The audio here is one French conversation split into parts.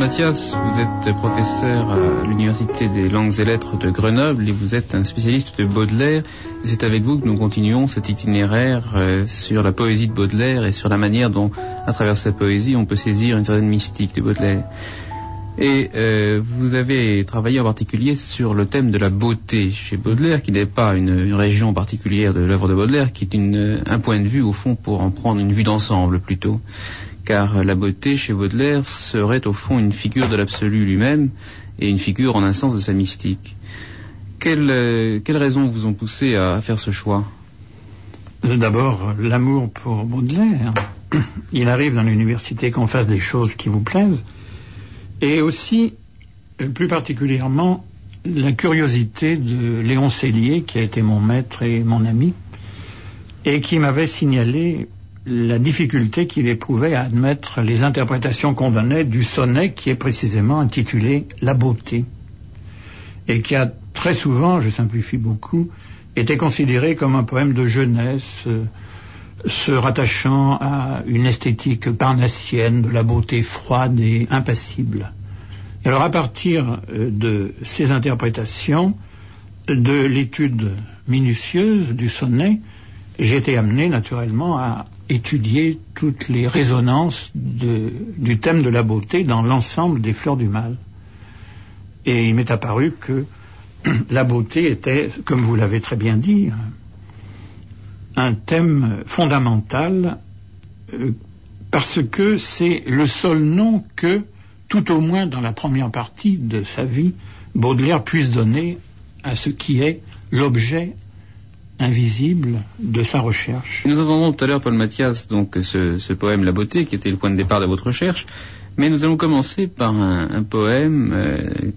Mathias, vous êtes professeur à l'Université des langues et lettres de Grenoble et vous êtes un spécialiste de Baudelaire. Et c'est avec vous que nous continuons cet itinéraire sur la poésie de Baudelaire et sur la manière dont, à travers sa poésie, on peut saisir une certaine mystique de Baudelaire. Et vous avez travaillé en particulier sur le thème de la beauté chez Baudelaire, qui n'est pas une région particulière de l'œuvre de Baudelaire, qui est un point de vue, au fond, pour en prendre une vue d'ensemble plutôt. Car la beauté chez Baudelaire serait au fond une figure de l'absolu lui-même et une figure en un sens de sa mystique. Quelles raisons vous ont poussé à faire ce choix? D'abord, l'amour pour Baudelaire. Il arrive dans l'université qu'on fasse des choses qui vous plaisent. Et aussi, plus particulièrement, la curiosité de Léon Cellier, qui a été mon maître et mon ami, et qui m'avait signalé la difficulté qu'il éprouvait à admettre les interprétations qu'on donnait du sonnet qui est précisément intitulé « La beauté » et qui a très souvent, je simplifie beaucoup, été considéré comme un poème de jeunesse se rattachant à une esthétique parnassienne de la beauté froide et impassible. Et alors à partir de ces interprétations, de l'étude minutieuse du sonnet, j'ai été amené naturellement à étudier toutes les résonances du thème de la beauté dans l'ensemble des fleurs du mal. Et il m'est apparu que la beauté était, comme vous l'avez très bien dit, un thème fondamental parce que c'est le seul nom que, tout au moins dans la première partie de sa vie, Baudelaire puisse donner à ce qui est l'objet invisible de sa recherche. Nous entendons tout à l'heure, Paul Mathias, donc ce poème La beauté, qui était le point de départ de votre recherche, mais nous allons commencer par un poème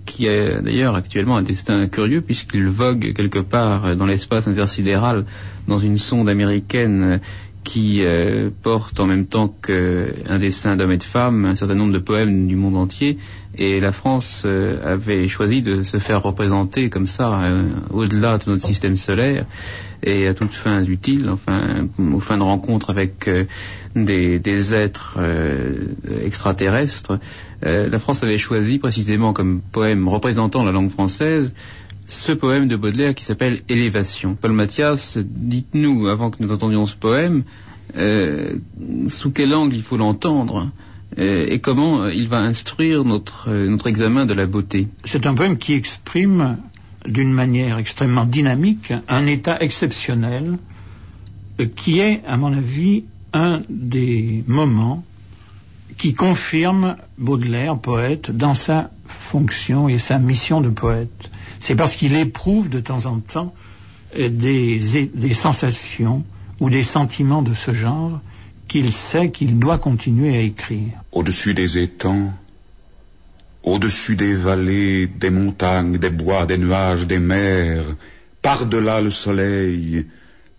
qui a d'ailleurs actuellement un destin curieux, puisqu'il vogue quelque part dans l'espace intersidéral dans une sonde américaine qui porte en même temps qu'un dessin d'hommes et de femmes un certain nombre de poèmes du monde entier, et la France avait choisi de se faire représenter comme ça au-delà de notre système solaire et à toutes fins utiles, enfin aux fins de rencontre avec des êtres extraterrestres. La France avait choisi précisément comme poème représentant la langue française ce poème de Baudelaire qui s'appelle Élévation. Paul Mathias, dites-nous, avant que nous entendions ce poème, sous quel angle il faut l'entendre et comment il va instruire notre examen de la beauté. C'est un poème qui exprime d'une manière extrêmement dynamique un état exceptionnel qui est, à mon avis, un des moments qui confirme Baudelaire, poète, dans sa fonction et sa mission de poète. C'est parce qu'il éprouve de temps en temps des sensations ou des sentiments de ce genre qu'il sait qu'il doit continuer à écrire. Au-dessus des étangs, au-dessus des vallées, des montagnes, des bois, des nuages, des mers, par-delà le soleil,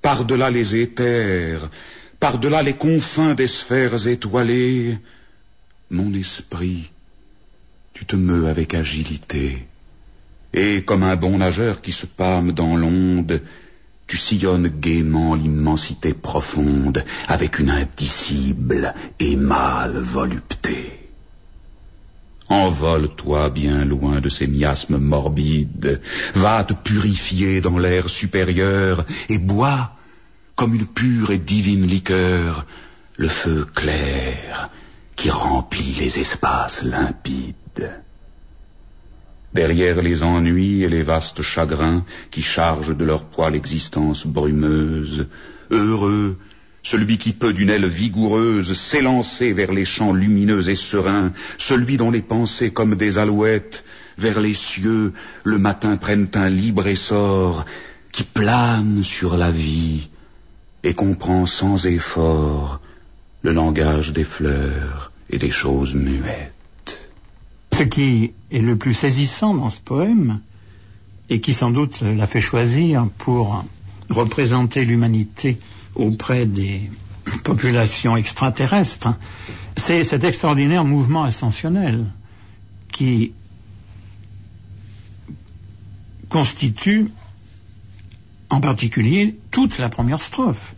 par-delà les éthers, par-delà les confins des sphères étoilées, mon esprit, tu te meus avec agilité. Et comme un bon nageur qui se pâme dans l'onde, tu sillonnes gaiement l'immensité profonde avec une indicible et mâle volupté. Envole-toi bien loin de ces miasmes morbides, va te purifier dans l'air supérieur et bois, comme une pure et divine liqueur, le feu clair qui remplit les espaces limpides. Derrière les ennuis et les vastes chagrins qui chargent de leur poids l'existence brumeuse, heureux, celui qui peut d'une aile vigoureuse s'élancer vers les champs lumineux et sereins, celui dont les pensées comme des alouettes vers les cieux le matin prennent un libre essor, qui plane sur la vie et comprend sans effort le langage des fleurs et des choses muettes. Ce qui est le plus saisissant dans ce poème, et qui sans doute l'a fait choisir pour représenter l'humanité auprès des populations extraterrestres, c'est cet extraordinaire mouvement ascensionnel qui constitue en particulier toute la première strophe,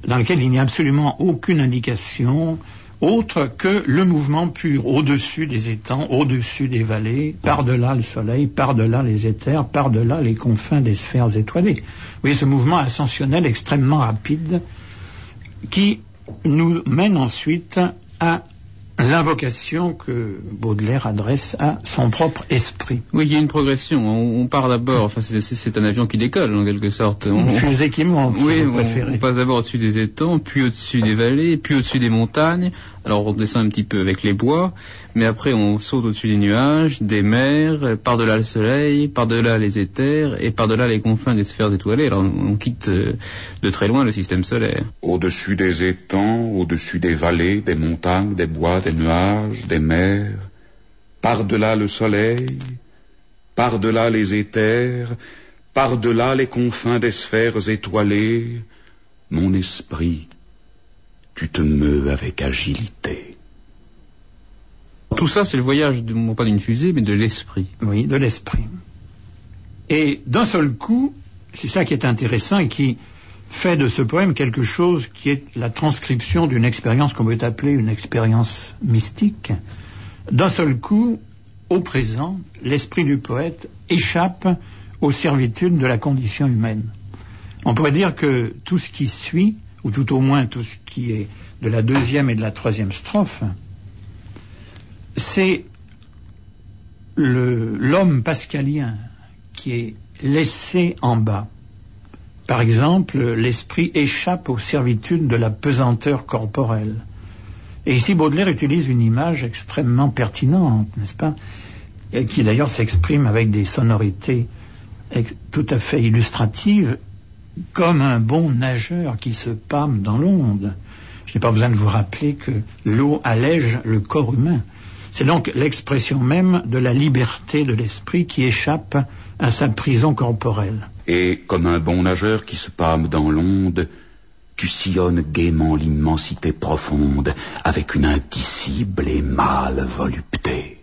dans laquelle il n'y a absolument aucune indication, autre que le mouvement pur, au-dessus des étangs, au-dessus des vallées, par-delà le soleil, par-delà les éthers, par-delà les confins des sphères étoilées. Vous voyez ce mouvement ascensionnel extrêmement rapide qui nous mène ensuite à l'invocation que Baudelaire adresse à son propre esprit. Oui, il y a une progression. On part d'abord, enfin c'est un avion qui décolle en quelque sorte. Une fusée qui monte, oui, on passe d'abord au-dessus des étangs, puis au-dessus des vallées, puis au-dessus des montagnes. Alors on descend un petit peu avec les bois, mais après on saute au-dessus des nuages, des mers, par-delà le soleil, par-delà les éthers et par-delà les confins des sphères étoilées. Alors on quitte de très loin le système solaire. Au-dessus des étangs, au-dessus des vallées, des montagnes, des bois, des nuages, des mers, par-delà le soleil, par-delà les éthers, par-delà les confins des sphères étoilées, mon esprit, tu te meus avec agilité. Tout ça, c'est le voyage, non pas d'une fusée, mais de l'esprit. Oui, de l'esprit. Et d'un seul coup, c'est ça qui est intéressant et qui fait de ce poème quelque chose qui est la transcription d'une expérience qu'on peut appeler une expérience mystique. D'un seul coup, au présent, l'esprit du poète échappe aux servitudes de la condition humaine. On pourrait dire que tout ce qui suit, ou tout au moins tout ce qui est de la deuxième et de la troisième strophe, c'est l'homme pascalien qui est laissé en bas. Par exemple, l'esprit échappe aux servitudes de la pesanteur corporelle. Et ici, Baudelaire utilise une image extrêmement pertinente, n'est-ce pas, et qui d'ailleurs s'exprime avec des sonorités tout à fait illustratives, comme un bon nageur qui se pâme dans l'onde. Je n'ai pas besoin de vous rappeler que l'eau allège le corps humain. C'est donc l'expression même de la liberté de l'esprit qui échappe à sa prison corporelle. Et comme un bon nageur qui se pâme dans l'onde, tu sillonnes gaiement l'immensité profonde avec une indicible et mâle volupté.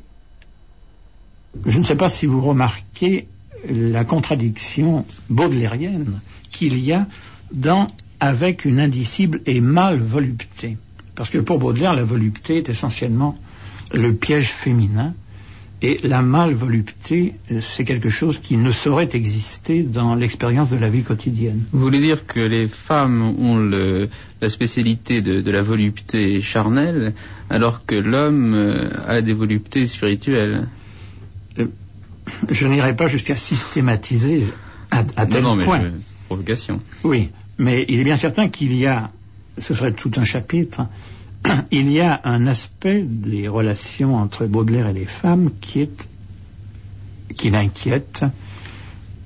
Je ne sais pas si vous remarquez la contradiction baudelairienne qu'il y a avec une indicible et mâle volupté. Parce que pour Baudelaire, la volupté est essentiellement le piège féminin, et la mâle volupté, c'est quelque chose qui ne saurait exister dans l'expérience de la vie quotidienne. Vous voulez dire que les femmes ont la spécialité de la volupté charnelle, alors que l'homme a des voluptés spirituelles? Je n'irai pas jusqu'à systématiser à tel point. Provocation. Oui, mais il est bien certain qu'il y a, ce serait tout un chapitre, il y a un aspect des relations entre Baudelaire et les femmes qui l'inquiète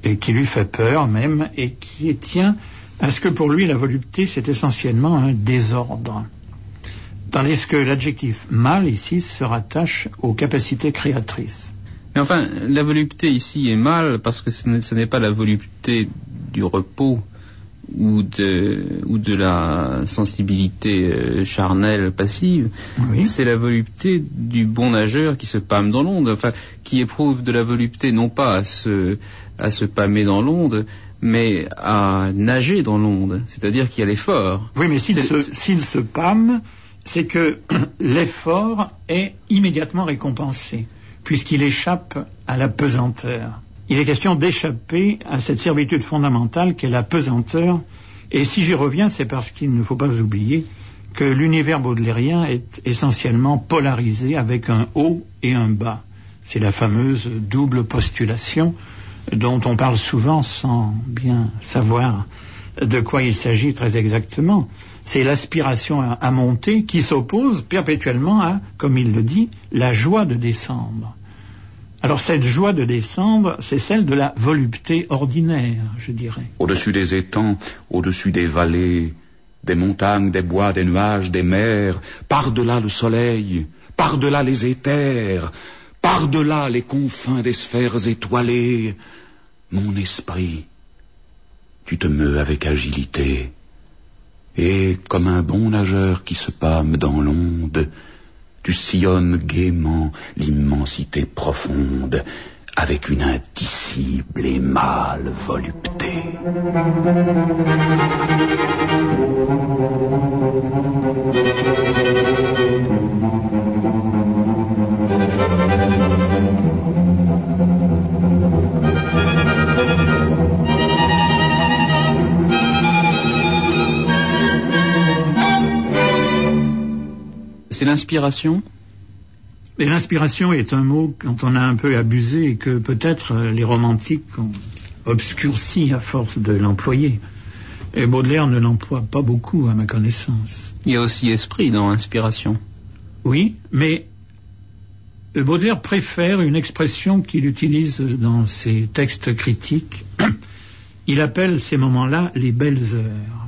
et qui lui fait peur même, et qui tient à ce que pour lui la volupté c'est essentiellement un désordre. Tandis que l'adjectif mâle ici se rattache aux capacités créatrices. Mais enfin, la volupté ici est mâle parce que ce n'est pas la volupté du repos ou de la sensibilité charnelle passive. Oui. C'est la volupté du bon nageur qui se pâme dans l'onde, enfin, qui éprouve de la volupté non pas à se pâmer dans l'onde, mais à nager dans l'onde, c'est-à-dire qu'il y a l'effort. Oui, mais s'il se pâme, c'est que l'effort est immédiatement récompensé, puisqu'il échappe à la pesanteur. Il est question d'échapper à cette servitude fondamentale qu'est la pesanteur. Et si j'y reviens, c'est parce qu'il ne faut pas oublier que l'univers baudelairien est essentiellement polarisé avec un haut et un bas. C'est la fameuse double postulation dont on parle souvent sans bien savoir de quoi il s'agit très exactement. C'est l'aspiration à monter qui s'oppose perpétuellement à, comme il le dit, la joie de descendre. Alors cette joie de descendre, c'est celle de la volupté ordinaire, je dirais. Au-dessus des étangs, au-dessus des vallées, des montagnes, des bois, des nuages, des mers, par-delà le soleil, par-delà les éthers, par-delà les confins des sphères étoilées, mon esprit, tu te meus avec agilité, et comme un bon nageur qui se pâme dans l'onde, tu sillonnes gaiement l'immensité profonde avec une indicible et mâle volupté. C'est l'inspiration? Et l'inspiration est un mot dont on a un peu abusé et que peut-être les romantiques ont obscurci à force de l'employer. Et Baudelaire ne l'emploie pas beaucoup, à ma connaissance. Il y a aussi esprit dans inspiration. Oui, mais Baudelaire préfère une expression qu'il utilise dans ses textes critiques. Il appelle ces moments-là les belles heures.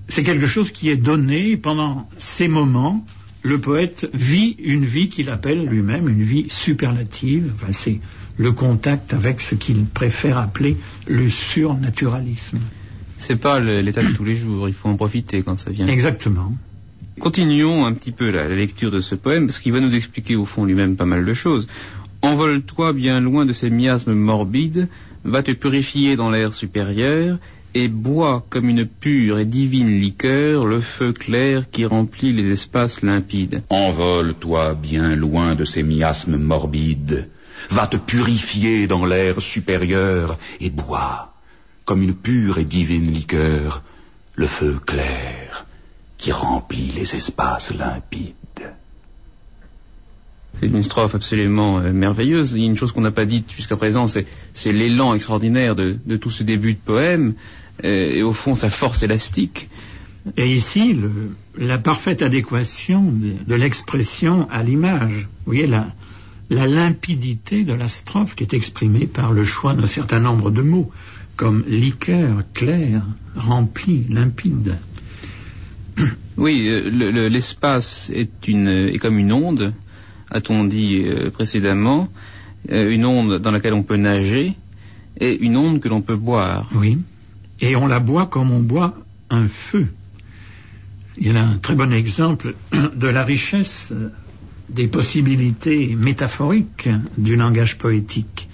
C'est quelque chose qui est donné pendant ces moments. Le poète vit une vie qu'il appelle lui-même une vie superlative. Enfin, c'est le contact avec ce qu'il préfère appeler le surnaturalisme. C'est pas l'état de tous les jours, il faut en profiter quand ça vient. Exactement. Continuons un petit peu la lecture de ce poème, parce qu'il va nous expliquer au fond lui-même pas mal de choses. Envole-toi bien loin de ces miasmes morbides, va te purifier dans l'air supérieur, et bois comme une pure et divine liqueur le feu clair qui remplit les espaces limpides. Envole-toi bien loin de ces miasmes morbides, va te purifier dans l'air supérieur, et bois, comme une pure et divine liqueur, le feu clair qui remplit les espaces limpides. C'est une strophe absolument merveilleuse. Il y a une chose qu'on n'a pas dite jusqu'à présent, c'est l'élan extraordinaire de tout ce début de poème, et au fond sa force élastique. Et ici, la parfaite adéquation de l'expression à l'image. Vous voyez, la limpidité de la strophe qui est exprimée par le choix d'un certain nombre de mots, comme liqueur, clair, rempli, limpide. Oui, l'espace est comme une onde, a-t-on dit précédemment, une onde dans laquelle on peut nager, et une onde que l'on peut boire. Oui, et on la boit comme on boit un feu. Il y a un très bon exemple de la richesse des possibilités métaphoriques du langage poétique.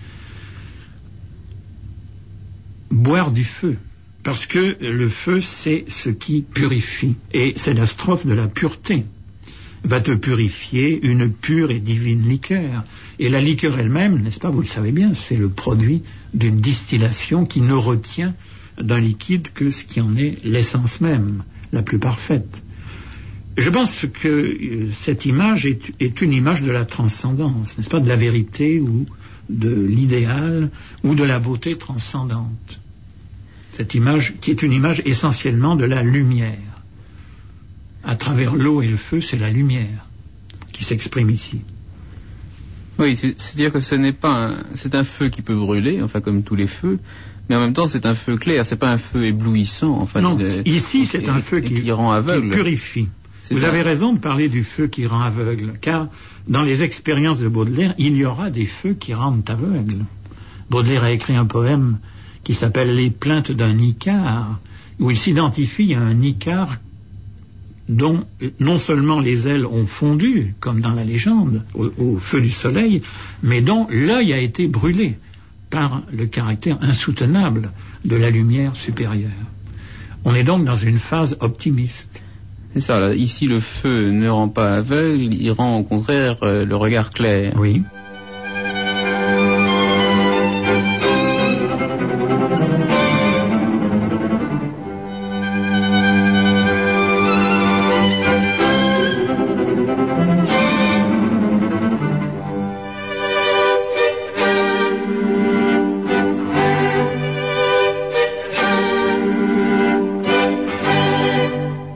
Boire du feu, parce que le feu, c'est ce qui purifie, et c'est la strophe de la pureté. Va te purifier une pure et divine liqueur. Et la liqueur elle-même, n'est-ce pas, vous le savez bien, c'est le produit d'une distillation qui ne retient d'un liquide que ce qui en est l'essence même, la plus parfaite. Je pense que cette image est une image de la transcendance, n'est-ce pas, de la vérité ou de l'idéal ou de la beauté transcendante. Cette image qui est une image essentiellement de la lumière. À travers l'eau et le feu, c'est la lumière qui s'exprime ici. Oui, c'est-à-dire que c'est un feu qui peut brûler, enfin comme tous les feux, mais en même temps c'est un feu clair, c'est pas un feu éblouissant. Enfin, non, ici c'est un feu qui rend aveugle. Qui purifie. Vous avez raison de parler du feu qui rend aveugle, car dans les expériences de Baudelaire, il y aura des feux qui rendent aveugle. Baudelaire a écrit un poème qui s'appelle « Les plaintes d'un Icare », où il s'identifie à un Icare dont non seulement les ailes ont fondu, comme dans la légende, au feu du soleil, mais dont l'œil a été brûlé par le caractère insoutenable de la lumière supérieure. On est donc dans une phase optimiste. C'est ça, là. Ici le feu ne rend pas aveugle, il rend au contraire le regard clair. Oui.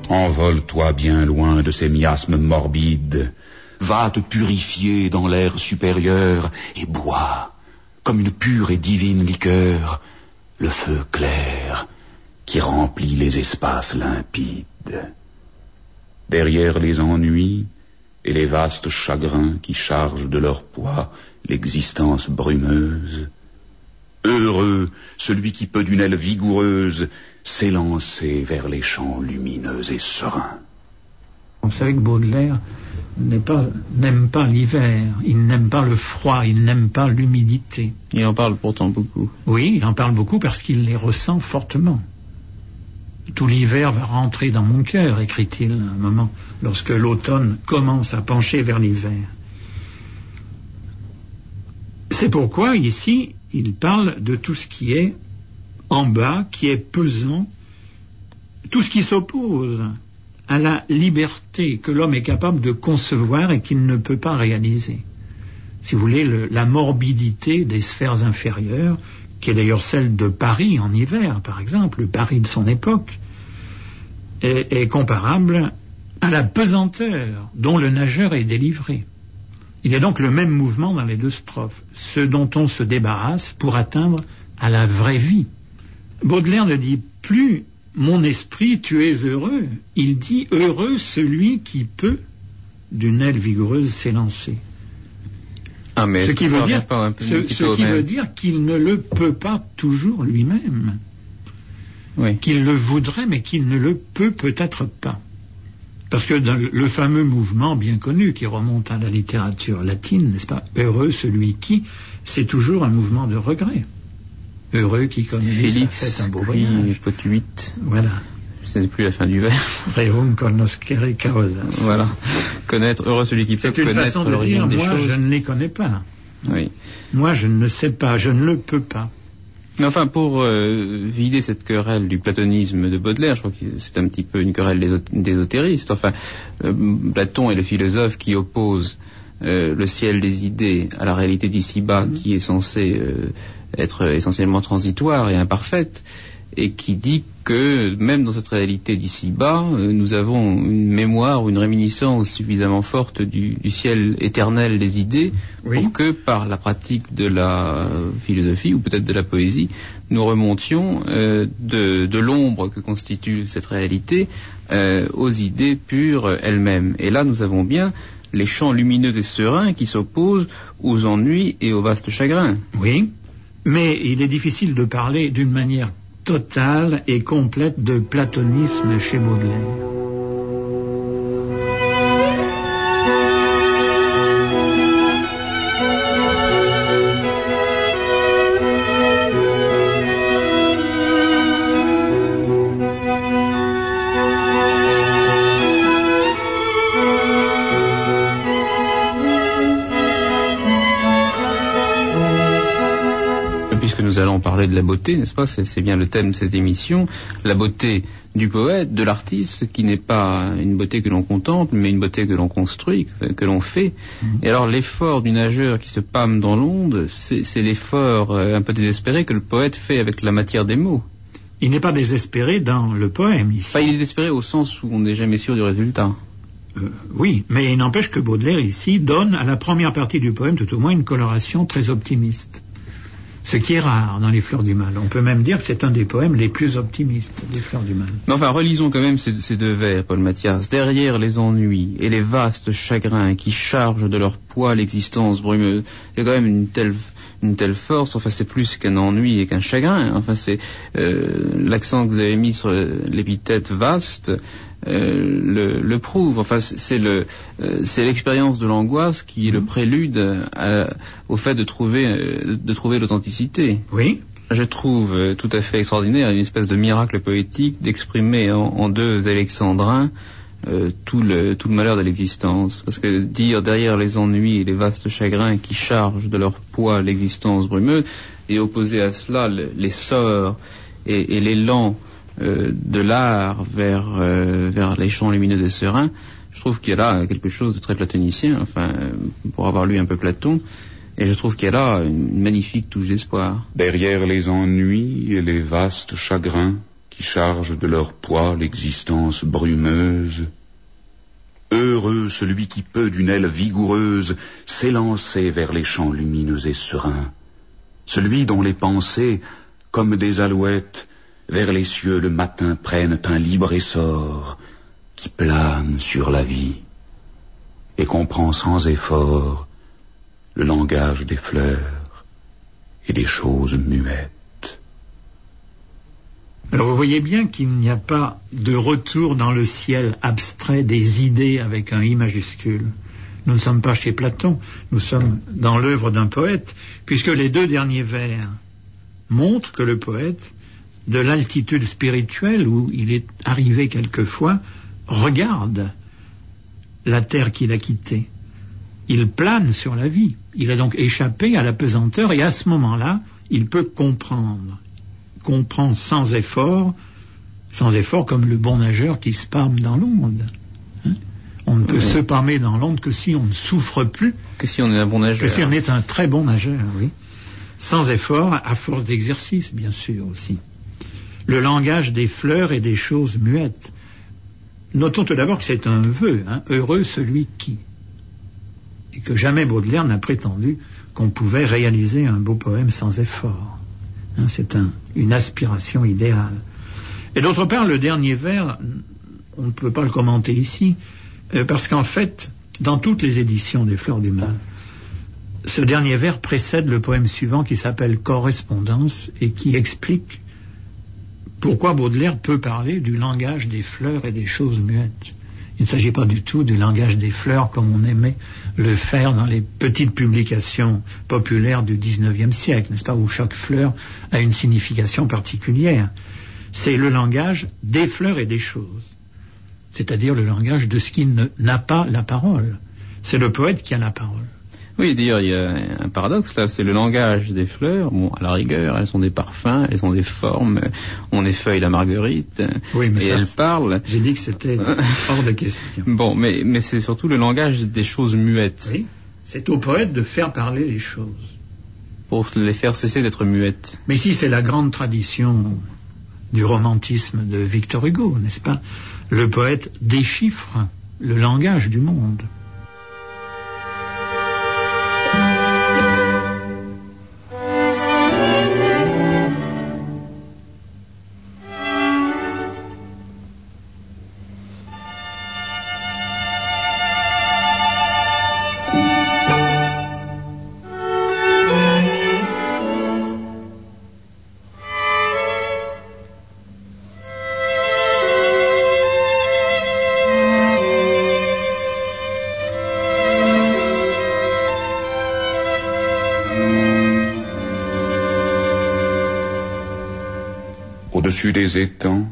Envole-toi bien loin de ces miasmes morbides, va te purifier dans l'air supérieur et bois, comme une pure et divine liqueur, le feu clair qui remplit les espaces limpides. Derrière les ennuis et les vastes chagrins qui chargent de leur poids l'existence brumeuse, heureux celui qui peut d'une aile vigoureuse s'élancer vers les champs lumineux et sereins. Vous savez que Baudelaire n'aime pas l'hiver, il n'aime pas le froid, il n'aime pas l'humidité. Il en parle pourtant beaucoup. Oui, il en parle beaucoup parce qu'il les ressent fortement. Tout l'hiver va rentrer dans mon cœur, écrit-il à un moment, lorsque l'automne commence à pencher vers l'hiver. C'est pourquoi, ici, il parle de tout ce qui est en bas, qui est pesant, tout ce qui s'oppose à la liberté que l'homme est capable de concevoir et qu'il ne peut pas réaliser. Si vous voulez, la morbidité des sphères inférieures, qui est d'ailleurs celle de Paris en hiver, par exemple, le Paris de son époque, est comparable à la pesanteur dont le nageur est délivré. Il y a donc le même mouvement dans les deux strophes, ce dont on se débarrasse pour atteindre à la vraie vie. Baudelaire ne dit plus « mon esprit, tu es heureux », il dit « heureux celui qui peut d'une aile vigoureuse s'élancer ». Ah, mais ce qui veut dire qu'il ne le peut pas toujours lui-même. Oui. Qu'il le voudrait, mais qu'il ne le peut peut-être pas. Parce que dans le fameux mouvement bien connu qui remonte à la littérature latine, n'est-ce pas, heureux celui qui, c'est toujours un mouvement de regret. Heureux qui, comme il dit, fait un beau voyage. Potuite. Voilà. Je ne sais plus la fin du vers. Reum cognoscere causas. Voilà. Connaître, heureux celui qui peut connaître l'origine des choses. Moi, je ne les connais pas. Oui. Moi, je ne sais pas, je ne le peux pas. Mais enfin, pour vider cette querelle du platonisme de Baudelaire, je crois que c'est un petit peu une querelle d'ésotéristes. Enfin, Platon est le philosophe qui oppose le ciel des idées à la réalité d'ici-bas, qui est censée être essentiellement transitoire et imparfaite, et qui dit que même dans cette réalité d'ici-bas, nous avons une mémoire ou une réminiscence suffisamment forte du ciel éternel des idées, pour que par la pratique de la philosophie ou peut-être de la poésie, nous remontions de l'ombre que constitue cette réalité aux idées pures elles-mêmes. Et là, nous avons bien les champs lumineux et sereins qui s'opposent aux ennuis et aux vastes chagrins. Oui, mais il est difficile de parler d'une manière totale et complète de platonisme chez Baudelaire. Nous allons parler de la beauté, n'est-ce pas? C'est bien le thème de cette émission, la beauté du poète, de l'artiste, qui n'est pas une beauté que l'on contemple, mais une beauté que l'on construit, que l'on fait. Et alors l'effort du nageur qui se pâme dans l'onde, c'est l'effort un peu désespéré que le poète fait avec la matière des mots. Il n'est pas désespéré dans le poème, ici. Enfin, il est désespéré au sens où on n'est jamais sûr du résultat. Oui, mais il n'empêche que Baudelaire, ici, donne à la première partie du poème, tout au moins, une coloration très optimiste. Ce qui est rare dans les Fleurs du Mal. On peut même dire que c'est un des poèmes les plus optimistes des Fleurs du Mal. Mais enfin, relisons quand même ces deux vers, Paul Mathias. Derrière les ennuis et les vastes chagrins qui chargent de leur poids l'existence brumeuse, il y a quand même une telle force. Enfin, c'est plus qu'un ennui et qu'un chagrin. Enfin, c'est l'accent que vous avez mis sur l'épithète vaste. Le prouve. Enfin, c'est l'expérience de l'angoisse qui est le prélude au fait de trouver l'authenticité. Oui. Je trouve tout à fait extraordinaire une espèce de miracle poétique d'exprimer en deux alexandrins tout le malheur de l'existence. Parce que dire derrière les ennuis et les vastes chagrins qui chargent de leur poids l'existence brumeuse, et opposer à cela l'essor et l'élan de l'art vers les champs lumineux et sereins, je trouve qu'il y a là quelque chose de très platonicien, enfin, pour avoir lu un peu Platon, et je trouve qu'il y a là une magnifique touche d'espoir. Derrière les ennuis et les vastes chagrins qui chargent de leur poids l'existence brumeuse, heureux celui qui peut d'une aile vigoureuse s'élancer vers les champs lumineux et sereins, celui dont les pensées, comme des alouettes, vers les cieux le matin prennent un libre essor qui plane sur la vie et comprend sans effort le langage des fleurs et des choses muettes. Alors vous voyez bien qu'il n'y a pas de retour dans le ciel abstrait des idées avec un I majuscule. Nous ne sommes pas chez Platon, nous sommes dans l'œuvre d'un poète, puisque les deux derniers vers montrent que le poète, de l'altitude spirituelle où il est arrivé quelquefois, regarde la terre qu'il a quittée. Il plane sur la vie. Il a donc échappé à la pesanteur et à ce moment-là, il peut comprendre. Il comprend sans effort sans effort, comme le bon nageur qui se pâme dans l'onde. On ne peut se pâmer dans l'onde que si on ne souffre plus. Que si on est un bon nageur. Que si on est un très bon nageur, oui. Sans effort, à force d'exercice, bien sûr, aussi. Le langage des fleurs et des choses muettes. Notons tout d'abord que c'est un vœu, heureux celui qui. Et que jamais Baudelaire n'a prétendu qu'on pouvait réaliser un beau poème sans effort. C'est une aspiration idéale. Et d'autre part, le dernier vers, on ne peut pas le commenter ici, parce qu'en fait, dans toutes les éditions des Fleurs du Mal, ce dernier vers précède le poème suivant qui s'appelle Correspondance et qui explique pourquoi Baudelaire peut parler du langage des fleurs et des choses muettes. Il ne s'agit pas du tout du langage des fleurs comme on aimait le faire dans les petites publications populaires du XIXe siècle, n'est-ce pas, où chaque fleur a une signification particulière. C'est le langage des fleurs et des choses, c'est-à-dire le langage de ce qui n'a pas la parole. C'est le poète qui a la parole. Oui, d'ailleurs, il y a un paradoxe là, c'est le langage des fleurs. Bon, à la rigueur, elles ont des parfums, elles ont des formes, on effeuille la marguerite, oui, mais et elles parlent. J'ai dit que c'était hors de question. Bon, mais c'est surtout le langage des choses muettes. Oui, c'est au poète de faire parler les choses. Pour les faire cesser d'être muettes. Mais si c'est la grande tradition du romantisme de Victor Hugo, n'est-ce pas? Le poète déchiffre le langage du monde. Au-dessus des étangs,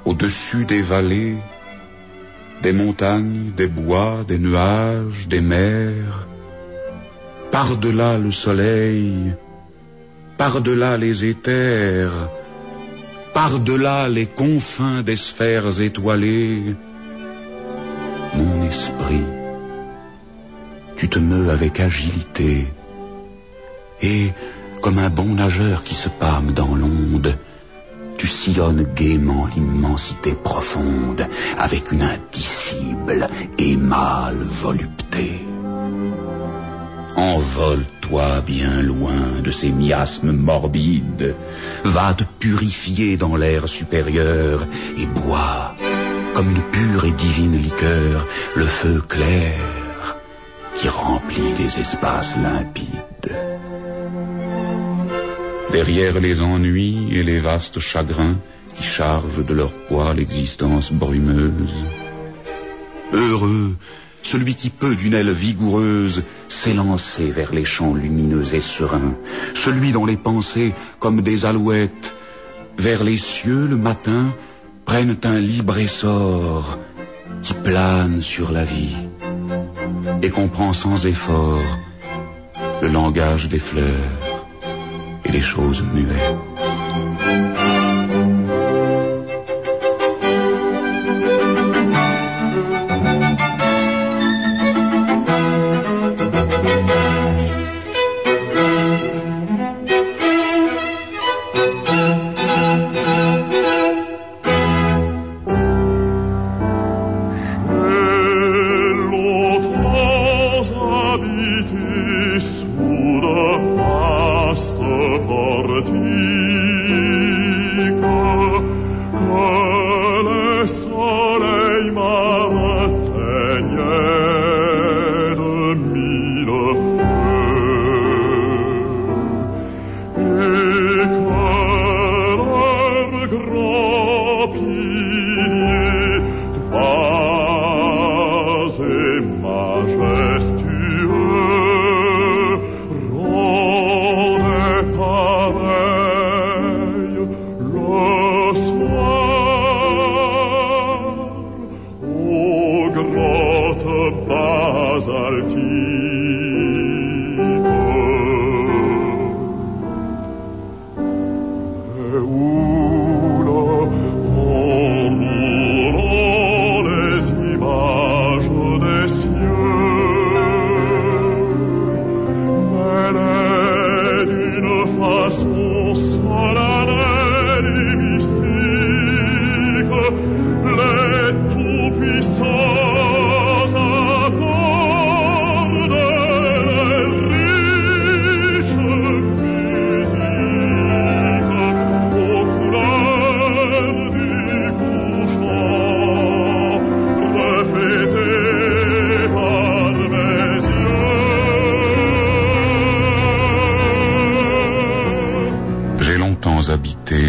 au-dessus des vallées, des montagnes, des bois, des nuages, des mers, par-delà le soleil, par-delà les éthers, par-delà les confins des sphères étoilées, mon esprit, tu te meus avec agilité, et comme un bon nageur qui se pâme dans l'onde, tu sillonnes gaiement l'immensité profonde avec une indicible et mâle volupté. Envole-toi bien loin de ces miasmes morbides, va te purifier dans l'air supérieur et bois, comme une pure et divine liqueur, le feu clair qui remplit les espaces limpides. Derrière les ennuis et les vastes chagrins qui chargent de leur poids l'existence brumeuse, heureux celui qui peut d'une aile vigoureuse s'élancer vers les champs lumineux et sereins, celui dont les pensées, comme des alouettes, vers les cieux le matin, prennent un libre essor qui plane sur la vie et comprend sans effort le langage des fleurs et des choses muettes.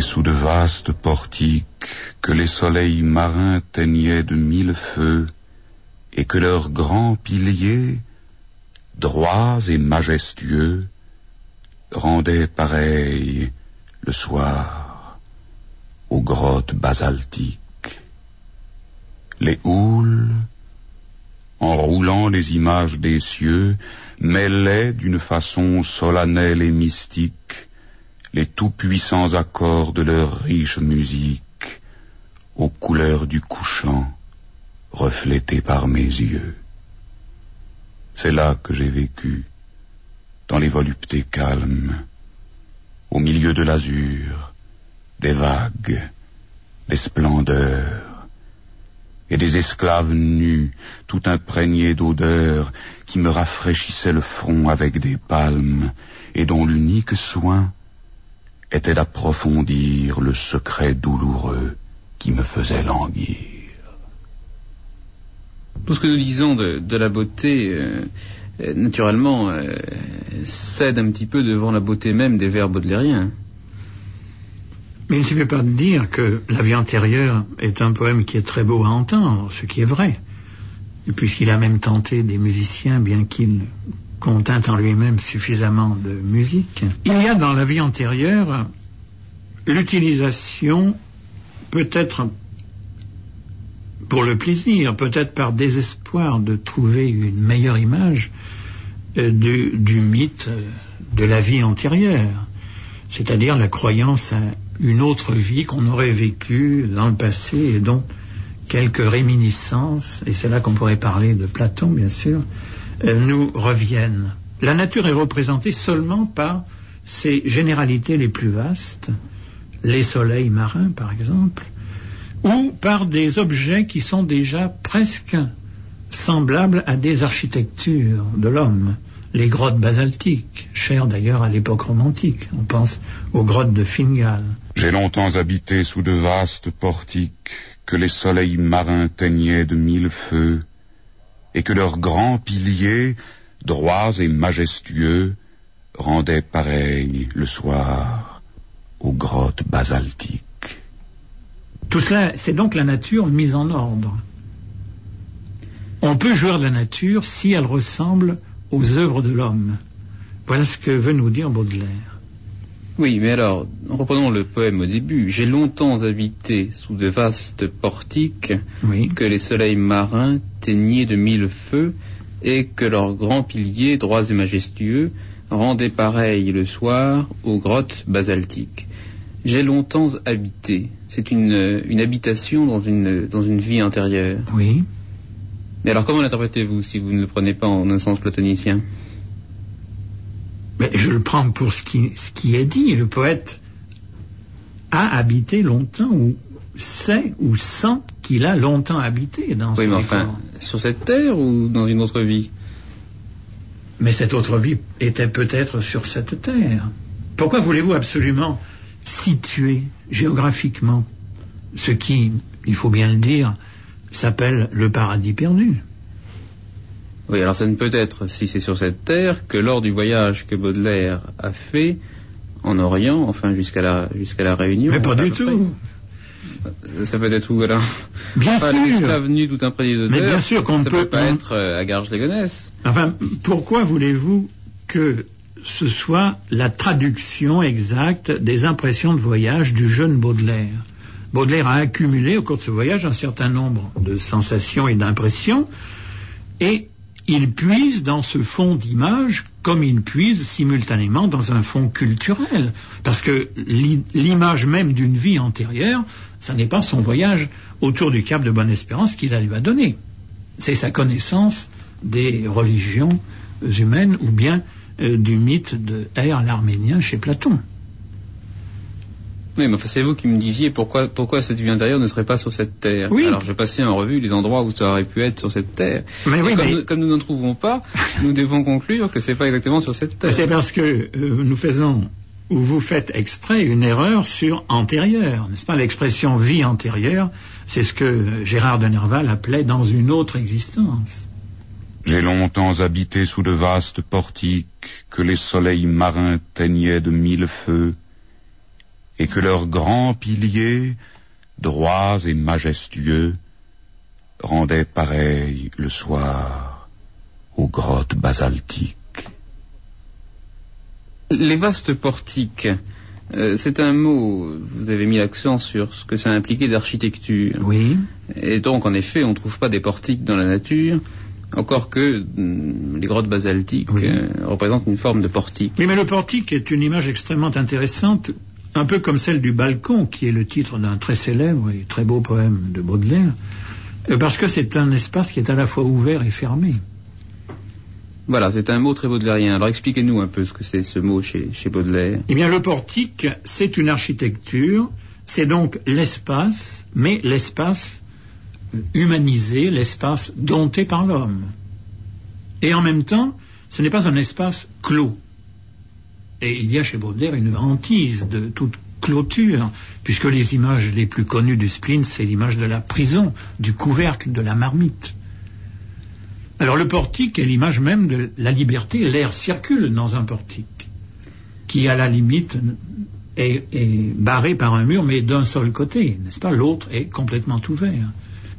sous de vastes portiques que les soleils marins teignaient de 1000 feux, et que leurs grands piliers, droits et majestueux, rendaient pareil le soir aux grottes basaltiques. Les houles, en roulant les images des cieux, mêlaient d'une façon solennelle et mystique les tout-puissants accords de leur riche musique aux couleurs du couchant reflétées par mes yeux. C'est là que j'ai vécu, dans les voluptés calmes, au milieu de l'azur, des vagues, des splendeurs, et des esclaves nus, tout imprégnés d'odeurs, qui me rafraîchissaient le front avec des palmes, et dont l'unique soin était d'approfondir le secret douloureux qui me faisait languir. Tout ce que nous disons de la beauté, naturellement, cède un petit peu devant la beauté même des vers baudelairiens. Mais il ne suffit pas de dire que La vie antérieure est un poème qui est très beau à entendre, ce qui est vrai, puisqu'il a même tenté des musiciens, bien qu'il contint en lui-même suffisamment de musique. Il y a dans La vie antérieure l'utilisation, peut-être pour le plaisir, peut-être par désespoir de trouver une meilleure image du mythe de la vie antérieure, c'est-à-dire la croyance à une autre vie qu'on aurait vécue dans le passé et dont quelques réminiscences, et c'est là qu'on pourrait parler de Platon bien sûr, nous reviennent. La nature est représentée seulement par ses généralités les plus vastes, les soleils marins par exemple, ou par des objets qui sont déjà presque semblables à des architectures de l'homme. Les grottes basaltiques, chères d'ailleurs à l'époque romantique, on pense aux grottes de Fingal. J'ai longtemps habité sous de vastes portiques que les soleils marins teignaient de 1000 feux, et que leurs grands piliers, droits et majestueux, rendaient pareil le soir aux grottes basaltiques. Tout cela, c'est donc la nature mise en ordre. On peut jouir de la nature si elle ressemble aux œuvres de l'homme. Voilà ce que veut nous dire Baudelaire. Oui, mais alors, reprenons le poème au début. J'ai longtemps habité sous de vastes portiques, oui, que les soleils marins teignaient de 1000 feux, et que leurs grands piliers, droits et majestueux, rendaient pareil le soir aux grottes basaltiques. J'ai longtemps habité. C'est une habitation dans une vie antérieure. Oui. Mais alors comment l'interprétez-vous si vous ne le prenez pas en un sens platonicien? Mais je le prends pour ce qui est dit. Le poète a habité longtemps, ou sait ou sent qu'il a longtemps habité dans son mais enfin, sur cette terre ou dans une autre vie? Mais cette autre vie était peut-être sur cette terre. Pourquoi voulez-vous absolument situer géographiquement ce qui, il faut bien le dire, s'appelle le paradis perdu? Oui, alors ça ne peut être, si c'est sur cette terre, que lors du voyage que Baudelaire a fait en Orient, enfin jusqu'à la Réunion. Mais pas du tout. Ça peut être où alors? Bien sûr. L'esclave nu tout imprégné d'odeur. Mais bien sûr qu'on ça peut pas être à Garges-les-Gonesse. Enfin, pourquoi voulez-vous que ce soit la traduction exacte des impressions de voyage du jeune Baudelaire? Baudelaire a accumulé au cours de ce voyage un certain nombre de sensations et d'impressions, et il puise dans ce fond d'images comme il puise simultanément dans un fond culturel, parce que l'image même d'une vie antérieure, ça n'est pas son voyage autour du Cap de Bonne-Espérance qui la lui a donné. C'est sa connaissance des religions humaines ou bien du mythe de Her l'Arménien chez Platon. Oui, mais c'est vous qui me disiez pourquoi cette vie intérieure ne serait pas sur cette terre. Oui. Alors je passais en revue les endroits où ça aurait pu être sur cette terre. Mais oui, comme nous n'en trouvons pas, nous devons conclure que c'est pas exactement sur cette terre. C'est parce que vous faites exprès une erreur sur antérieure, n'est-ce pas? L'expression vie antérieure, c'est ce que Gérard de Nerval appelait dans une autre existence. J'ai longtemps habité sous de vastes portiques que les soleils marins teignaient de 1000 feux, et que leurs grands piliers, droits et majestueux, rendaient pareil le soir aux grottes basaltiques. Les vastes portiques, c'est un mot, vous avez mis l'accent sur ce que ça impliquait d'architecture. Oui. Et donc, en effet, on ne trouve pas des portiques dans la nature, encore que les grottes basaltiques représentent une forme de portique. Oui, mais le portique est une image extrêmement intéressante, un peu comme celle du balcon, qui est le titre d'un très célèbre et très beau poème de Baudelaire, parce que c'est un espace qui est à la fois ouvert et fermé. Voilà, c'est un mot très baudelairien. Alors expliquez-nous un peu ce que c'est ce mot chez Baudelaire. Eh bien, le portique, c'est une architecture, c'est donc l'espace, mais l'espace humanisé, l'espace dompté par l'homme. Et en même temps, ce n'est pas un espace clos. Et il y a chez Baudelaire une hantise de toute clôture, puisque les images les plus connues du spleen, c'est l'image de la prison, du couvercle, de la marmite. Alors le portique est l'image même de la liberté. L'air circule dans un portique, qui à la limite est barré par un mur, mais d'un seul côté, n'est-ce pas? L'autre est complètement ouvert.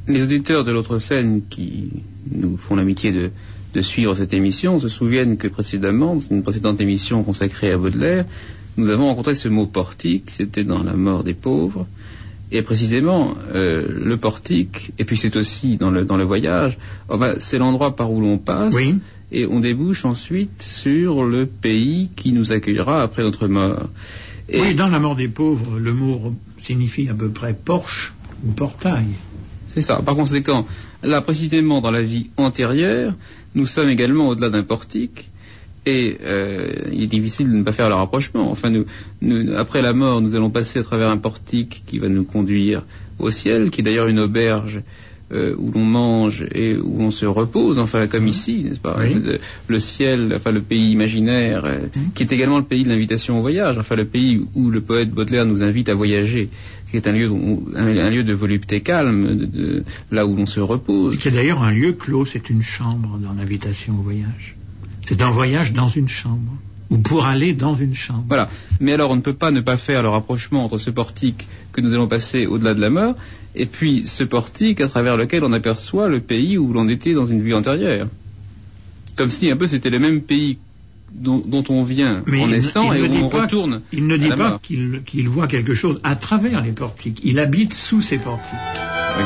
Les auditeurs de l'autre scène qui nous font l'amitié de suivre cette émission se souviennent que précédemment, dans une précédente émission consacrée à Baudelaire, nous avons rencontré ce mot portique, c'était dans La mort des pauvres. Et précisément, le portique, et puis c'est aussi dans le voyage, c'est l'endroit par où l'on passe, oui. Et on débouche ensuite sur le pays qui nous accueillera après notre mort. Et oui, dans La mort des pauvres, le mot signifie à peu près porche ou portail. C'est ça. Par conséquent, là précisément dans la vie antérieure, nous sommes également au-delà d'un portique. Et il est difficile de ne pas faire le rapprochement. Enfin, nous, après la mort, nous allons passer à travers un portique qui va nous conduire au ciel, qui est d'ailleurs une auberge où l'on mange et où l'on se repose, enfin comme ici, n'est-ce pas? Oui. Le ciel, enfin le pays imaginaire, qui est également le pays de l'invitation au voyage, enfin le pays où le poète Baudelaire nous invite à voyager, qui est un lieu de volupté calme, là où l'on se repose. Qui est d'ailleurs un lieu clos, c'est une chambre dans l'invitation au voyage. C'est un voyage dans une chambre, ou pour aller dans une chambre. Voilà. Mais alors on ne peut pas ne pas faire le rapprochement entre ce portique que nous allons passer au-delà de la mort, et puis ce portique à travers lequel on aperçoit le pays où l'on était dans une vie antérieure. Comme si un peu c'était le même pays dont on vient en naissant et où on retourne. Il ne dit pas qu'il voit quelque chose à travers les portiques. Il habite sous ces portiques. Oui.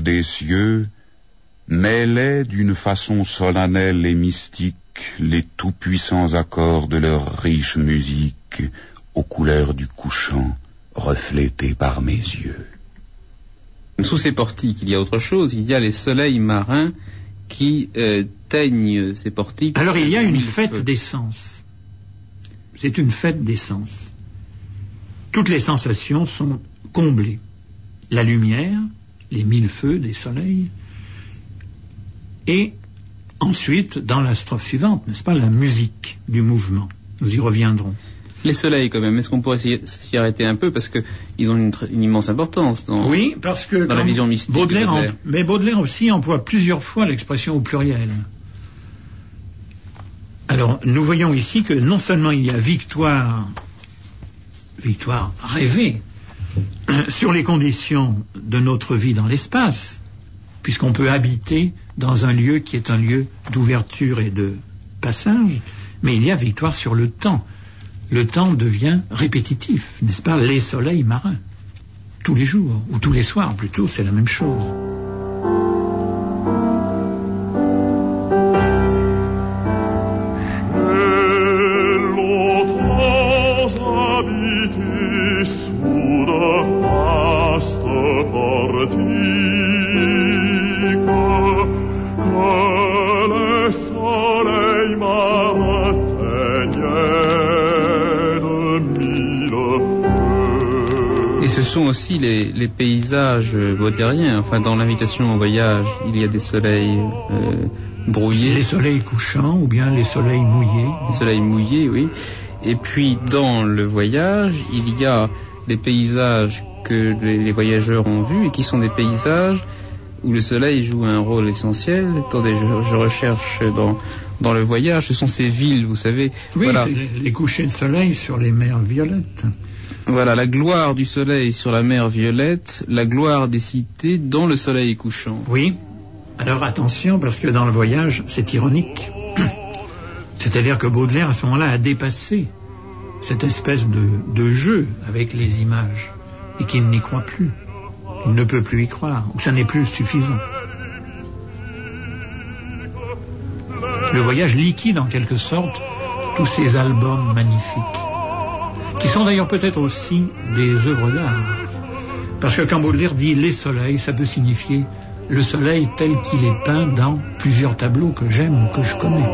Des cieux, mêlaient d'une façon solennelle et mystique les tout-puissants accords de leur riche musique aux couleurs du couchant reflétées par mes yeux. Sous ces portiques, il y a autre chose, il y a les soleils marins qui teignent ces portiques. Alors il y a une fête d'essence. C'est une fête d'essence. Toutes les sensations sont comblées. La lumière, les mille feux des soleils, et ensuite, dans la strophe suivante, n'est-ce pas, la musique du mouvement. Nous y reviendrons. Les soleils, quand même, est-ce qu'on pourrait s'y arrêter un peu, parce qu'ils ont une immense importance dans la vision mystique. Mais Baudelaire aussi emploie plusieurs fois l'expression au pluriel. Alors, nous voyons ici que non seulement il y a victoire rêvée, sur les conditions de notre vie dans l'espace, puisqu'on peut habiter dans un lieu qui est un lieu d'ouverture et de passage, mais il y a victoire sur le temps. Le temps devient répétitif, n'est-ce pas? Les soleils marins, tous les jours, ou tous les soirs plutôt, c'est la même chose. sont aussi les paysages baudelairiens. Enfin, dans l'invitation au voyage, il y a des soleils brouillés. Les soleils couchants ou bien les soleils mouillés. Les soleils mouillés, oui. Et puis, dans le voyage, il y a les paysages que les voyageurs ont vus et qui sont des paysages où le soleil joue un rôle essentiel. Attendez, je recherche dans le voyage, ce sont ces villes, vous savez. Oui, voilà. C'est les couchers de soleil sur les mers violettes. Voilà, la gloire du soleil sur la mer violette, la gloire des cités dans le soleil couchant. Oui, alors attention, parce que dans le voyage, c'est ironique. C'est-à-dire que Baudelaire, à ce moment-là, a dépassé cette espèce de jeu avec les images, et qu'il n'y croit plus. Il ne peut plus y croire, ou ça n'est plus suffisant. Le voyage liquide en quelque sorte tous ces albums magnifiques, qui sont d'ailleurs peut-être aussi des œuvres d'art. Parce que quand Baudelaire dit les soleils, ça peut signifier le soleil tel qu'il est peint dans plusieurs tableaux que j'aime ou que je connais.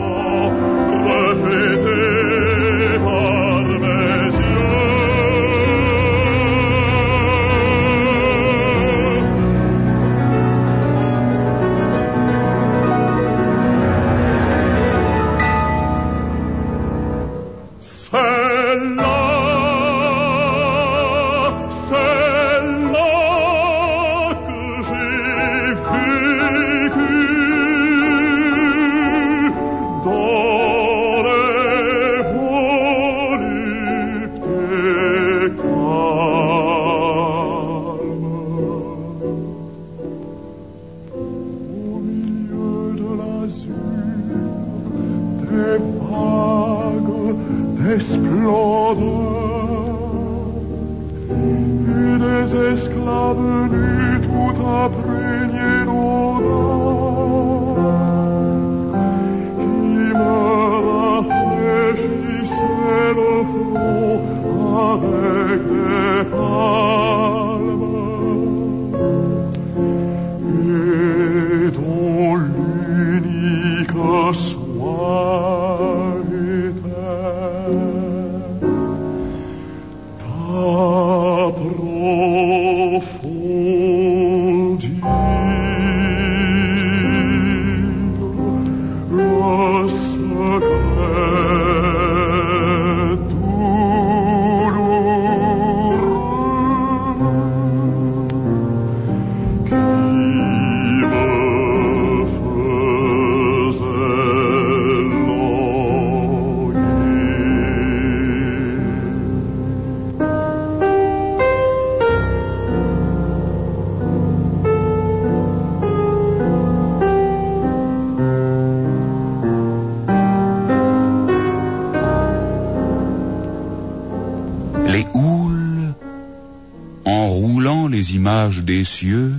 Des cieux,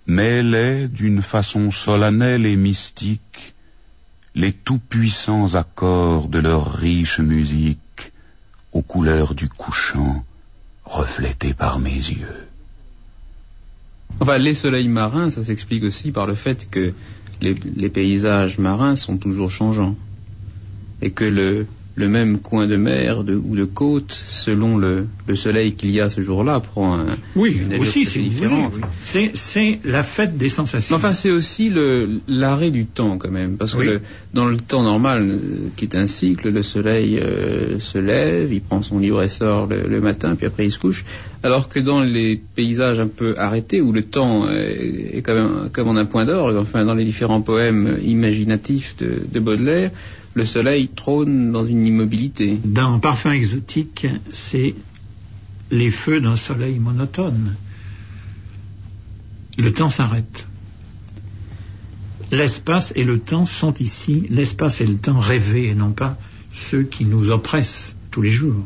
mêlaient d'une façon solennelle et mystique les tout-puissants accords de leur riche musique aux couleurs du couchant reflétées par mes yeux. Enfin, les soleils marins, ça s'explique aussi par le fait que les paysages marins sont toujours changeants et que le même coin de mer ou de côte, selon le soleil qu'il y a ce jour-là, prend une allure aussi, très différente. Oui. C'est la fête des sensations. Enfin, c'est aussi l'arrêt du temps quand même, parce que dans le temps normal, qui est un cycle, le soleil se lève, il prend son livre et sort le matin, puis après il se couche, alors que dans les paysages un peu arrêtés, où le temps est quand même comme en un point d'orgue, enfin dans les différents poèmes imaginatifs de Baudelaire, le soleil trône dans une immobilité. Dans Parfum exotique, c'est les feux d'un soleil monotone. Le temps s'arrête. L'espace et le temps sont ici, l'espace et le temps rêvés et non pas ceux qui nous oppressent tous les jours.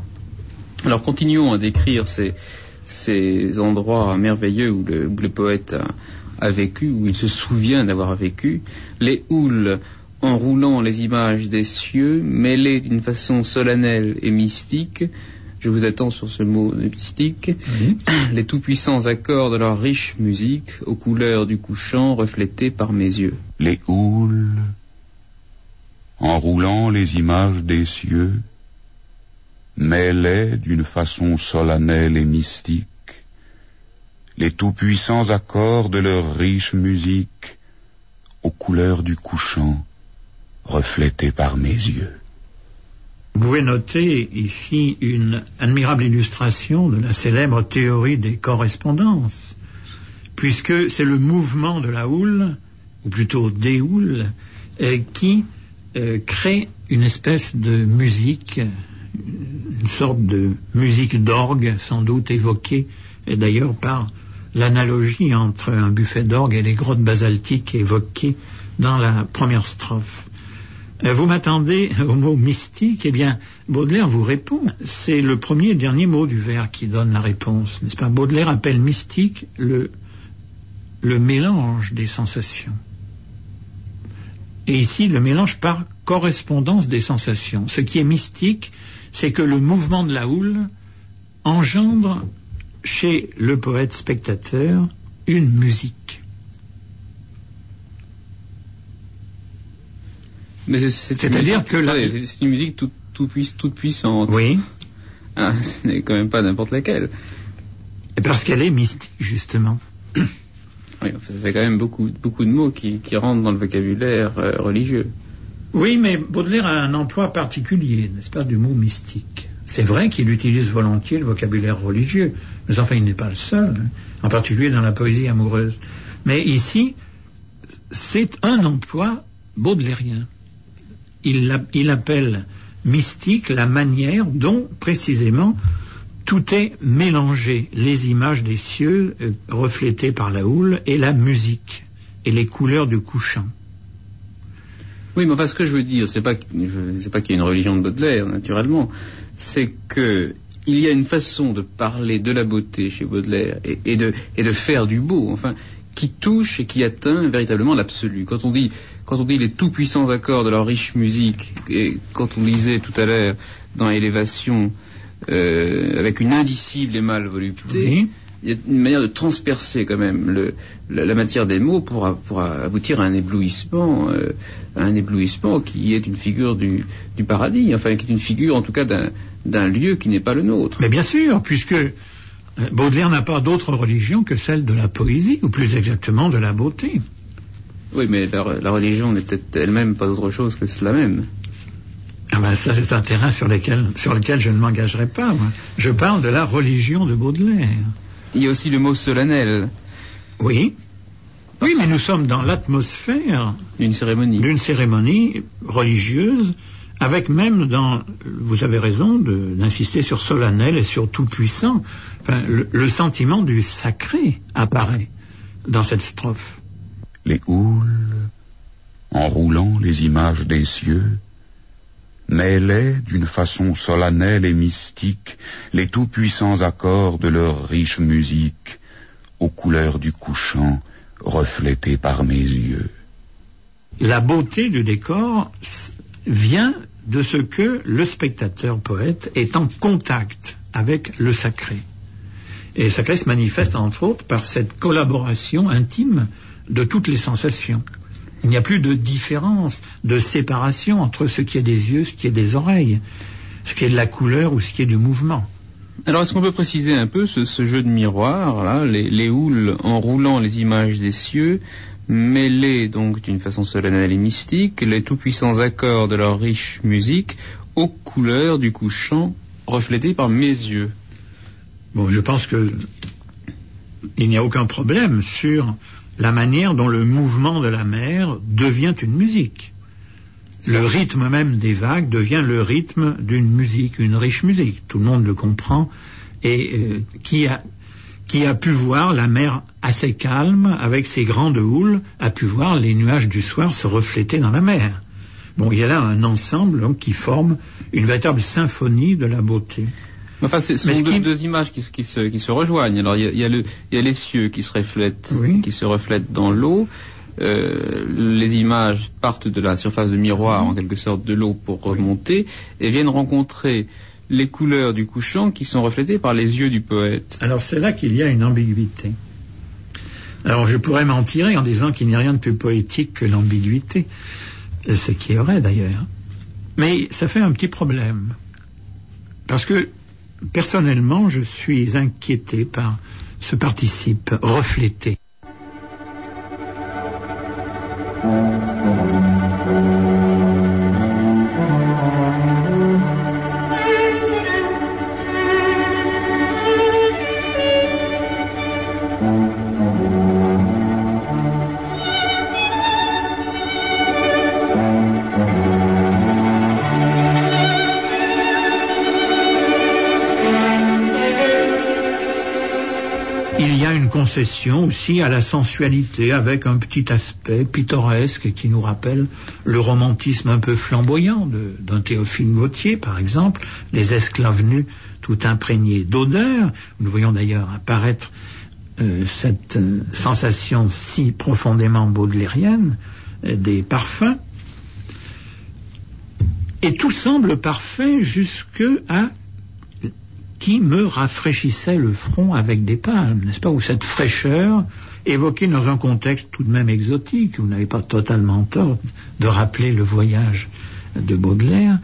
Alors continuons à décrire ces endroits merveilleux où le poète a vécu, où il se souvient d'avoir vécu. Les houles enroulant les images des cieux, mêlées d'une façon solennelle et mystique, je vous attends sur ce mot de mystique, les tout-puissants accords de leur riche musique, aux couleurs du couchant reflétées par mes yeux. Les houles, enroulant les images des cieux, mêlaient d'une façon solennelle et mystique les tout-puissants accords de leur riche musique, aux couleurs du couchant, reflétées par mes yeux. Vous pouvez noter ici une admirable illustration de la célèbre théorie des correspondances, puisque c'est le mouvement de la houle, ou plutôt des houles, qui crée une espèce de musique, une sorte de musique d'orgue, sans doute évoquée d'ailleurs par l'analogie entre un buffet d'orgue et les grottes basaltiques évoquées dans la première strophe. Vous m'attendez au mot mystique, eh bien, Baudelaire vous répond. C'est le premier et dernier mot du vers qui donne la réponse, n'est-ce pas? Baudelaire appelle mystique le mélange des sensations. Et ici, le mélange par correspondance des sensations. Ce qui est mystique, c'est que le mouvement de la houle engendre chez le poète spectateur une musique. Mais c'est-à-dire que c'est une musique toute puissante. Oui. Ah, ce n'est quand même pas n'importe laquelle. Et parce qu'elle est mystique, justement. Oui, ça fait quand même beaucoup de mots qui rentrent dans le vocabulaire religieux. Oui, mais Baudelaire a un emploi particulier, n'est-ce pas, du mot mystique. C'est vrai qu'il utilise volontiers le vocabulaire religieux, mais enfin il n'est pas le seul, hein, en particulier dans la poésie amoureuse. Mais ici, c'est un emploi baudelairien. Il appelle mystique la manière dont, précisément, tout est mélangé. Les images des cieux reflétées par la houle et la musique et les couleurs du couchant. Oui, mais enfin, ce que je veux dire, c'est pas qu'il y ait une religion de Baudelaire, naturellement. C'est que il y a une façon de parler de la beauté chez Baudelaire et de faire du beau, enfin, qui touche et qui atteint véritablement l'absolu. Quand on dit les tout-puissants accords de leur riche musique, et quand on disait tout à l'heure dans Élévation, avec une indicible et mâle volupté, oui. Il y a une manière de transpercer quand même la matière des mots pour aboutir à un éblouissement qui est une figure du paradis, enfin qui est une figure en tout cas d'un lieu qui n'est pas le nôtre. Mais bien sûr, puisque Baudelaire n'a pas d'autre religion que celle de la poésie, ou plus exactement de la beauté. Oui, mais la religion n'est peut-être elle-même pas autre chose que cela même. Ah ben ça, c'est un terrain sur lequel je ne m'engagerai pas, moi. Je parle de la religion de Baudelaire. Il y a aussi le mot solennel. Oui. Oui, mais nous sommes dans l'atmosphère d'une cérémonie religieuse, avec même vous avez raison d'insister sur solennel et sur tout-puissant. Enfin, le sentiment du sacré apparaît dans cette strophe. Les houles, en roulant les images des cieux, mêlaient d'une façon solennelle et mystique les tout-puissants accords de leur riche musique aux couleurs du couchant reflétées par mes yeux. La beauté du décor vient de ce que le spectateur poète est en contact avec le sacré. Et le sacré se manifeste entre autres par cette collaboration intime de toutes les sensations. Il n'y a plus de différence, de séparation entre ce qui est des yeux, ce qui est des oreilles, ce qui est de la couleur ou ce qui est du mouvement. Alors, est-ce qu'on peut préciser un peu ce jeu de miroir, là, les houles en roulant les images des cieux, mêlés donc d'une façon solennelle et mystique, les tout-puissants accords de leur riche musique, aux couleurs du couchant reflétées par mes yeux. Bon, je pense que il n'y a aucun problème sur la manière dont le mouvement de la mer devient une musique. Le rythme même des vagues devient le rythme d'une musique, une riche musique. Tout le monde le comprend. Et qui a pu voir la mer assez calme, avec ses grandes houles, a pu voir les nuages du soir se refléter dans la mer. Bon, il y a là un ensemble donc, qui forme une véritable symphonie de la beauté. Enfin, ce sont deux images qui se rejoignent. Alors, il y a les cieux qui se reflètent, oui. Qui se reflètent dans l'eau. Les images partent de la surface de miroir, en quelque sorte, de l'eau pour remonter, et viennent rencontrer les couleurs du couchant qui sont reflétées par les yeux du poète. Alors, c'est là qu'il y a une ambiguïté. Alors, je pourrais m'en tirer en disant qu'il n'y a rien de plus poétique que l'ambiguïté, ce qui est vrai d'ailleurs. Mais ça fait un petit problème. Parce que personnellement, je suis inquiété par ce participe reflété. Concession aussi à la sensualité avec un petit aspect pittoresque qui nous rappelle le romantisme un peu flamboyant d'un Théophile Gautier par exemple, les esclaves nus tout imprégnés d'odeur. Nous voyons d'ailleurs apparaître cette sensation si profondément baudelairienne des parfums, et tout semble parfait jusque à qui me rafraîchissait le front avec des palmes, n'est-ce pas, ou cette fraîcheur évoquée dans un contexte tout de même exotique. Vous n'avez pas totalement tort de rappeler le voyage de Baudelaire.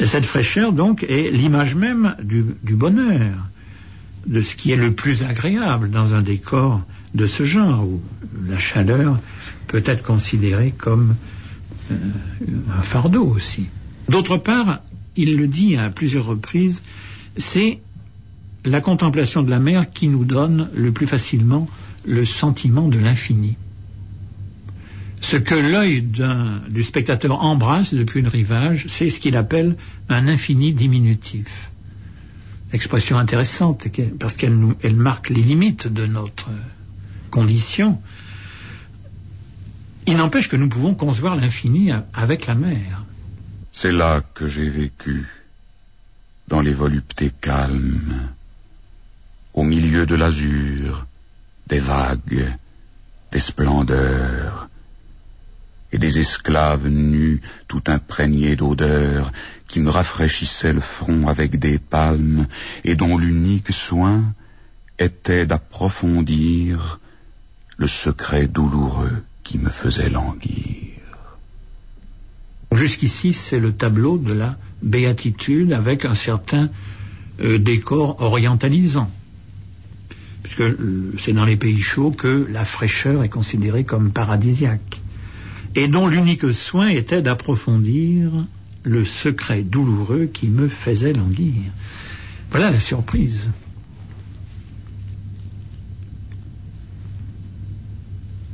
Cette fraîcheur, donc, est l'image même du bonheur, de ce qui est le plus agréable dans un décor de ce genre, où la chaleur peut être considérée comme un fardeau aussi. D'autre part, il le dit à plusieurs reprises, c'est la contemplation de la mer qui nous donne le plus facilement le sentiment de l'infini. Ce que l'œil du spectateur embrasse depuis le rivage, c'est ce qu'il appelle un infini diminutif. Expression intéressante, parce qu'elle marque les limites de notre condition. Il n'empêche que nous pouvons concevoir l'infini avec la mer. C'est là que j'ai vécu, dans les voluptés calmes, au milieu de l'azur, des vagues, des splendeurs, et des esclaves nus, tout imprégnés d'odeur, qui me rafraîchissaient le front avec des palmes, et dont l'unique soin était d'approfondir le secret douloureux qui me faisait languir. Jusqu'ici, c'est le tableau de la béatitude avec un certain décor orientalisant, puisque c'est dans les pays chauds que la fraîcheur est considérée comme paradisiaque, et dont l'unique soin était d'approfondir le secret douloureux qui me faisait languir. Voilà la surprise.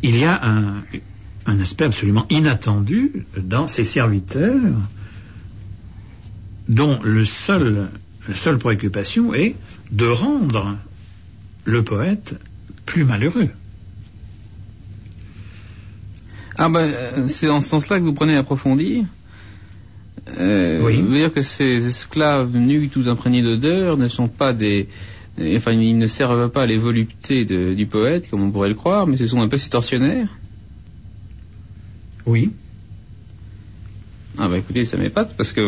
Il y a un aspect absolument inattendu dans ces serviteurs dont la seule préoccupation est de rendre le poète plus malheureux. Ah c'est dans ce sens-là que vous prenez approfondir. Oui. Vous dire que ces esclaves nus, tous imprégnés d'odeur, ne sont pas ils ne servent pas les voluptés du poète, comme on pourrait le croire, mais ce sont un peu ces tortionnaires. Oui. Ah écoutez, ça m'épate, parce que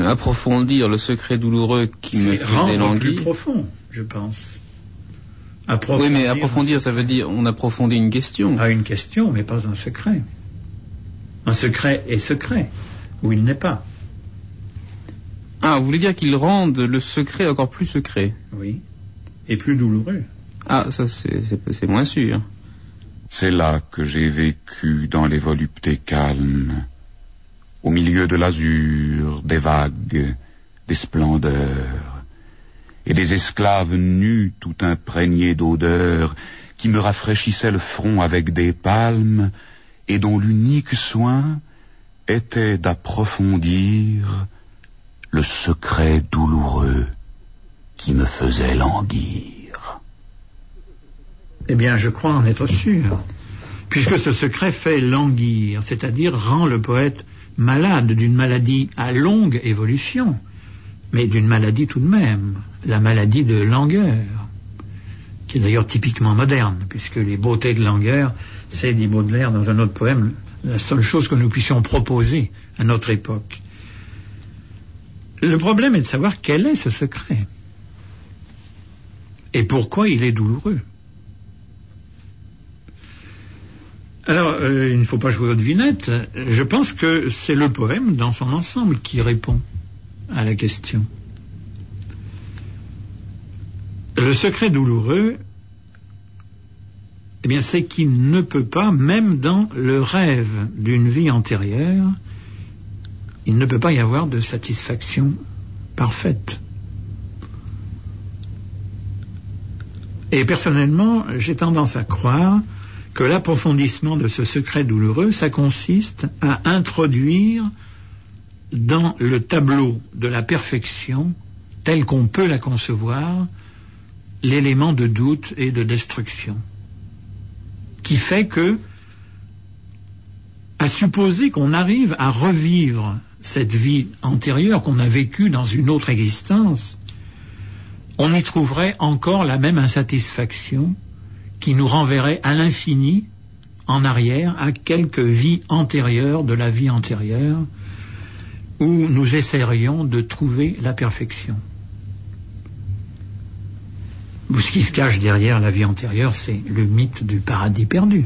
approfondir le secret douloureux qui me faisait languir... plus profond, je pense. Oui, mais approfondir, ça veut dire on approfondit une question. Ah, une question, mais pas un secret. Un secret est secret, ou il n'est pas. Ah, vous voulez dire qu'ils rendent le secret encore plus secret? Oui, et plus douloureux. Ah, ça c'est moins sûr. C'est là que j'ai vécu dans les voluptés calmes, au milieu de l'azur, des vagues, des splendeurs, et des esclaves nus tout imprégnés d'odeur, qui me rafraîchissaient le front avec des palmes, et dont l'unique soin était d'approfondir le secret douloureux qui me faisait languir. Eh bien, je crois en être sûr, puisque ce secret fait languir, c'est-à-dire rend le poète malade d'une maladie à longue évolution, mais d'une maladie tout de même, la maladie de langueur, qui est d'ailleurs typiquement moderne, puisque les beautés de langueur, c'est, dit Baudelaire dans un autre poème, la seule chose que nous puissions proposer à notre époque. Le problème est de savoir quel est ce secret, et pourquoi il est douloureux. Alors, il ne faut pas jouer aux devinettes. Je pense que c'est le poème dans son ensemble qui répond à la question. Le secret douloureux, eh bien, c'est qu'il ne peut pas, même dans le rêve d'une vie antérieure, il ne peut pas y avoir de satisfaction parfaite. Et personnellement, j'ai tendance à croire que l'approfondissement de ce secret douloureux, ça consiste à introduire dans le tableau de la perfection, tel qu'on peut la concevoir, l'élément de doute et de destruction, qui fait que, à supposer qu'on arrive à revivre cette vie antérieure qu'on a vécue dans une autre existence, on y trouverait encore la même insatisfaction qui nous renverrait à l'infini, en arrière, à quelques vies antérieures de la vie antérieure, où nous essaierions de trouver la perfection. Ce qui se cache derrière la vie antérieure, c'est le mythe du paradis perdu.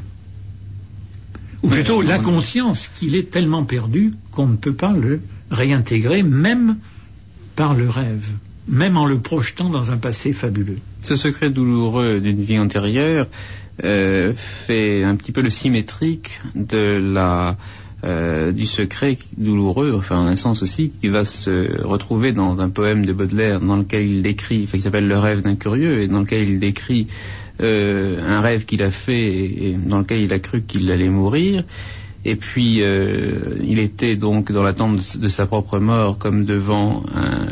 Ou plutôt la conscience qu'il est tellement perdu qu'on ne peut pas le réintégrer, même par le rêve, même en le projetant dans un passé fabuleux. Ce secret douloureux d'une vie antérieure fait un petit peu le symétrique du secret douloureux, enfin en un sens aussi, qui va se retrouver dans un poème de Baudelaire dans lequel il décrit, qui s'appelle Le rêve d'un curieux, et dans lequel il décrit un rêve qu'il a fait et dans lequel il a cru qu'il allait mourir. Et puis il était donc dans l'attente de sa propre mort, comme devant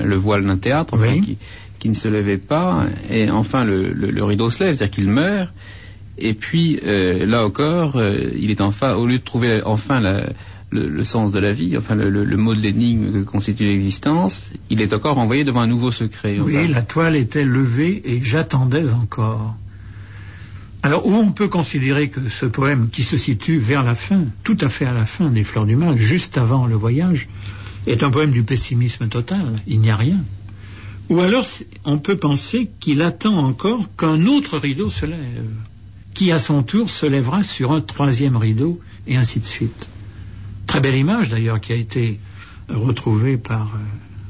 le voile d'un théâtre, enfin, oui, qui ne se levait pas, et enfin le rideau se lève, c'est-à-dire qu'il meurt. Et puis là encore, il est enfin, au lieu de trouver enfin le sens de la vie, enfin le mot de l'énigme que constitue l'existence, il est encore envoyé devant un nouveau secret. Enfin. Oui, la toile était levée et j'attendais encore. Alors, où on peut considérer que ce poème, qui se situe vers la fin, tout à fait à la fin des Fleurs du Mal, juste avant le voyage, est un poème du pessimisme total, il n'y a rien. Ou alors, on peut penser qu'il attend encore qu'un autre rideau se lève, qui à son tour se lèvera sur un troisième rideau, et ainsi de suite. Très belle image d'ailleurs qui a été retrouvée par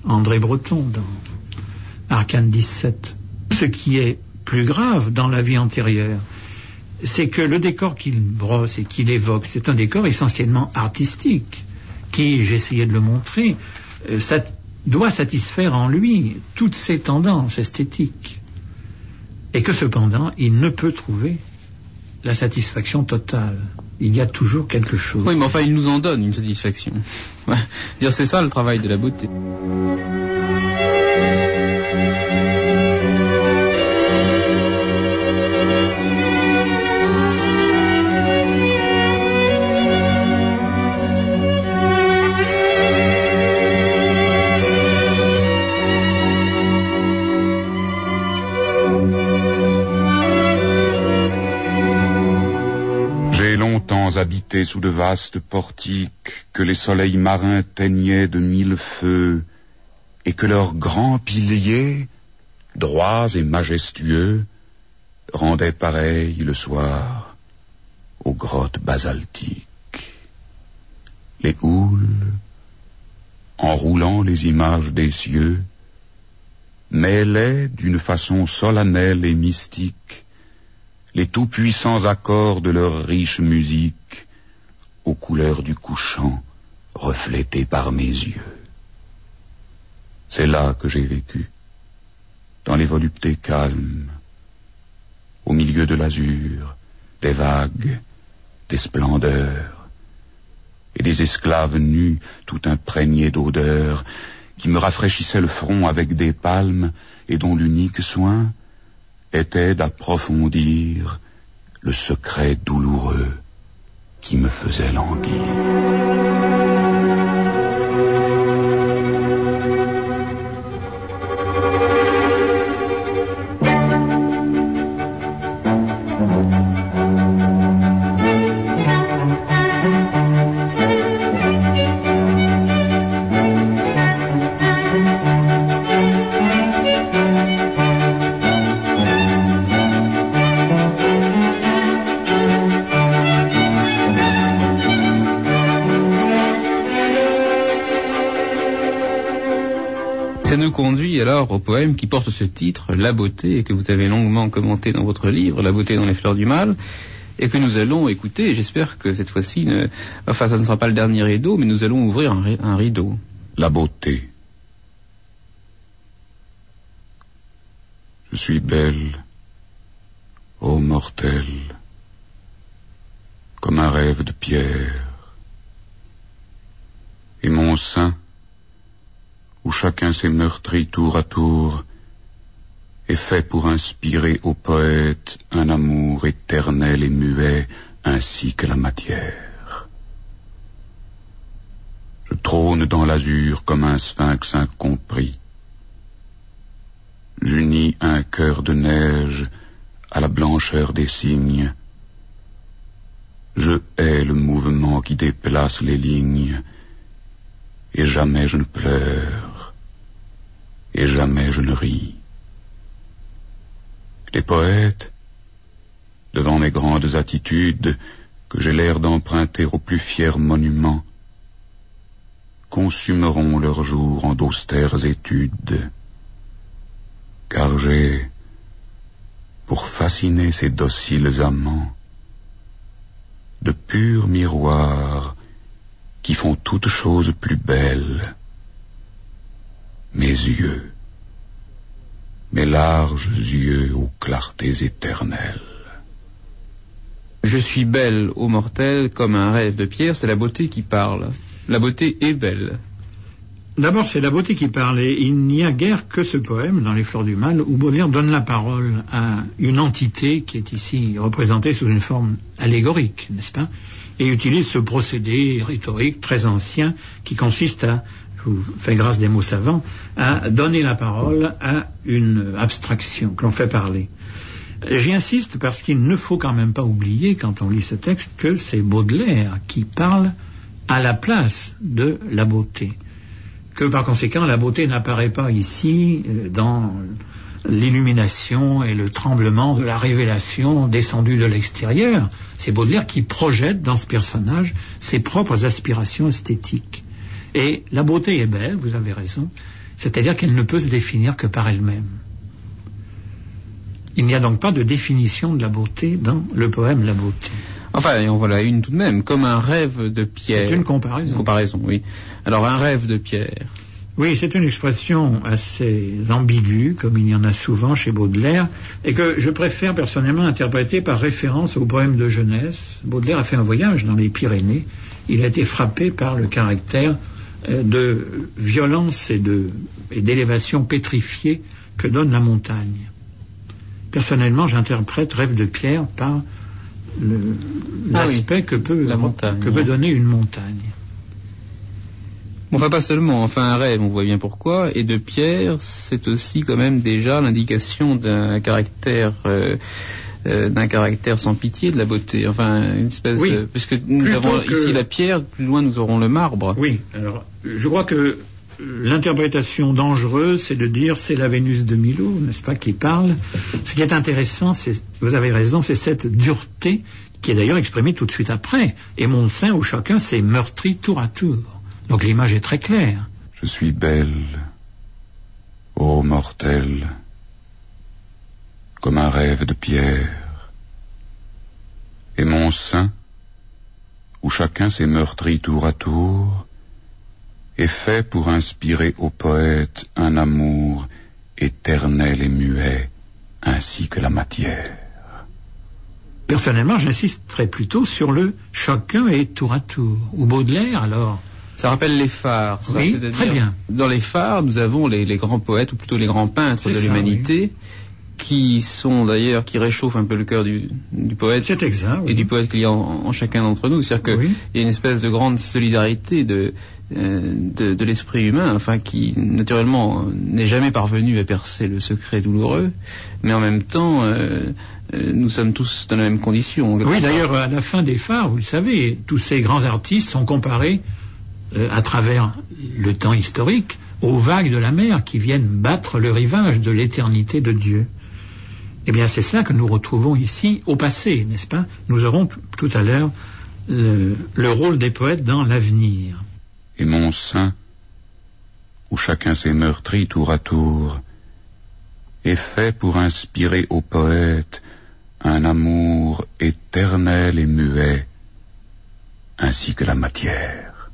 André Breton dans Arcane 17. Ce qui est plus grave dans la vie antérieure, c'est que le décor qu'il brosse et qu'il évoque, c'est un décor essentiellement artistique, qui, j'ai essayé de le montrer, ça doit satisfaire en lui toutes ses tendances esthétiques, et que cependant, il ne peut trouver la satisfaction totale. Il y a toujours quelque chose. Oui, mais enfin, il nous en donne une satisfaction. C'est ça le travail de la beauté. Habité sous de vastes portiques que les soleils marins teignaient de 1000 feux, et que leurs grands piliers, droits et majestueux, rendaient pareil le soir aux grottes basaltiques. Les houles, enroulant les images des cieux, mêlaient d'une façon solennelle et mystique les tout-puissants accords de leur riche musique aux couleurs du couchant reflétées par mes yeux. C'est là que j'ai vécu, dans les voluptés calmes, au milieu de l'azur, des vagues, des splendeurs, et des esclaves nus tout imprégnés d'odeurs, qui me rafraîchissaient le front avec des palmes, et dont l'unique soin était d'approfondir le secret douloureux qui me faisait languir. conduit alors au poème qui porte ce titre, La beauté, et que vous avez longuement commenté dans votre livre, La beauté dans les fleurs du mal, et que nous allons écouter. J'espère que cette fois-ci, ça ne sera pas le dernier rideau, mais nous allons ouvrir un rideau. La beauté. Je suis belle, ô mortel, comme un rêve de pierre, et mon sein, où chacun s'est meurtri tour à tour, est fait pour inspirer au poète un amour éternel et muet, ainsi que la matière. Je trône dans l'azur comme un sphinx incompris. J'unis un cœur de neige à la blancheur des cygnes. Je hais le mouvement qui déplace les lignes, et jamais je ne pleure, et jamais je ne ris. Les poètes, devant mes grandes attitudes, que j'ai l'air d'emprunter au plus fier monument, consumeront leurs jours en d'austères études, car j'ai, pour fasciner ces dociles amants, de purs miroirs qui font toutes choses plus belles, mes yeux, mes larges yeux aux clartés éternelles. Je suis belle, ô mortel, comme un rêve de pierre, c'est la beauté qui parle. La beauté est belle. D'abord, c'est la beauté qui parle, et il n'y a guère que ce poème, dans Les Fleurs du Mal, où Baudelaire donne la parole à une entité qui est ici représentée sous une forme allégorique, n'est-ce pas, et utilise ce procédé rhétorique très ancien qui consiste à, je vous fais grâce des mots savants, à donner la parole à une abstraction que l'on fait parler. J'y insiste parce qu'il ne faut quand même pas oublier, quand on lit ce texte, que c'est Baudelaire qui parle à la place de la beauté. Que par conséquent, la beauté n'apparaît pas ici dans l'illumination et le tremblement de la révélation descendue de l'extérieur. C'est Baudelaire qui projette dans ce personnage ses propres aspirations esthétiques. Et la beauté est belle, vous avez raison, c'est-à-dire qu'elle ne peut se définir que par elle-même. Il n'y a donc pas de définition de la beauté dans le poème La beauté. Enfin, en voilà une tout de même, comme un rêve de pierre. C'est une comparaison. Une comparaison, oui. Alors, un rêve de pierre. Oui, c'est une expression assez ambiguë, comme il y en a souvent chez Baudelaire, et que je préfère personnellement interpréter par référence au poème de jeunesse. Baudelaire a fait un voyage dans les Pyrénées. Il a été frappé par le caractère de violence et d'élévation pétrifiée que donne la montagne. Personnellement, j'interprète Rêve de pierre par l'aspect que peut donner une montagne. Enfin, pas seulement, enfin un rêve, on voit bien pourquoi, et de pierre, c'est aussi quand même déjà l'indication d'un caractère sans pitié de la beauté, enfin une espèce de... Puisque nous avons ici la pierre, plus loin nous aurons le marbre. Oui, alors je crois que l'interprétation dangereuse, c'est de dire c'est la Vénus de Milo, n'est-ce pas, qui parle. Ce qui est intéressant, vous avez raison, c'est cette dureté qui est d'ailleurs exprimée tout de suite après. Et mon sein où chacun s'est meurtri tour à tour. Donc l'image est très claire. Je suis belle, ô mortel, comme un rêve de pierre. Et mon sein, où chacun s'est meurtri tour à tour, est fait pour inspirer au poète un amour éternel et muet, ainsi que la matière. Personnellement, j'insisterais plutôt sur le « chacun est tour à tour ». Ou Baudelaire, alors. Ça rappelle les phares. Ça, oui, très bien. Dans les phares, nous avons les grands poètes, ou plutôt les grands peintres de l'humanité, qui sont d'ailleurs, qui réchauffent un peu le cœur du poète. C'est exact. Oui. Et du poète qu'il y a en chacun d'entre nous. C'est-à-dire qu'il y a une espèce de grande solidarité de l'esprit humain, enfin, qui naturellement n'est jamais parvenu à percer le secret douloureux, mais en même temps, nous sommes tous dans la même condition. Oui, d'ailleurs, à la fin des phares, vous le savez, tous ces grands artistes sont comparés à travers le temps historique aux vagues de la mer qui viennent battre le rivage de l'éternité de Dieu. Eh bien, c'est cela que nous retrouvons ici au passé, n'est-ce pas? Nous aurons tout à l'heure le rôle des poètes dans l'avenir. Et mon sein, où chacun s'est meurtri tour à tour, est fait pour inspirer au poète un amour éternel et muet, ainsi que la matière.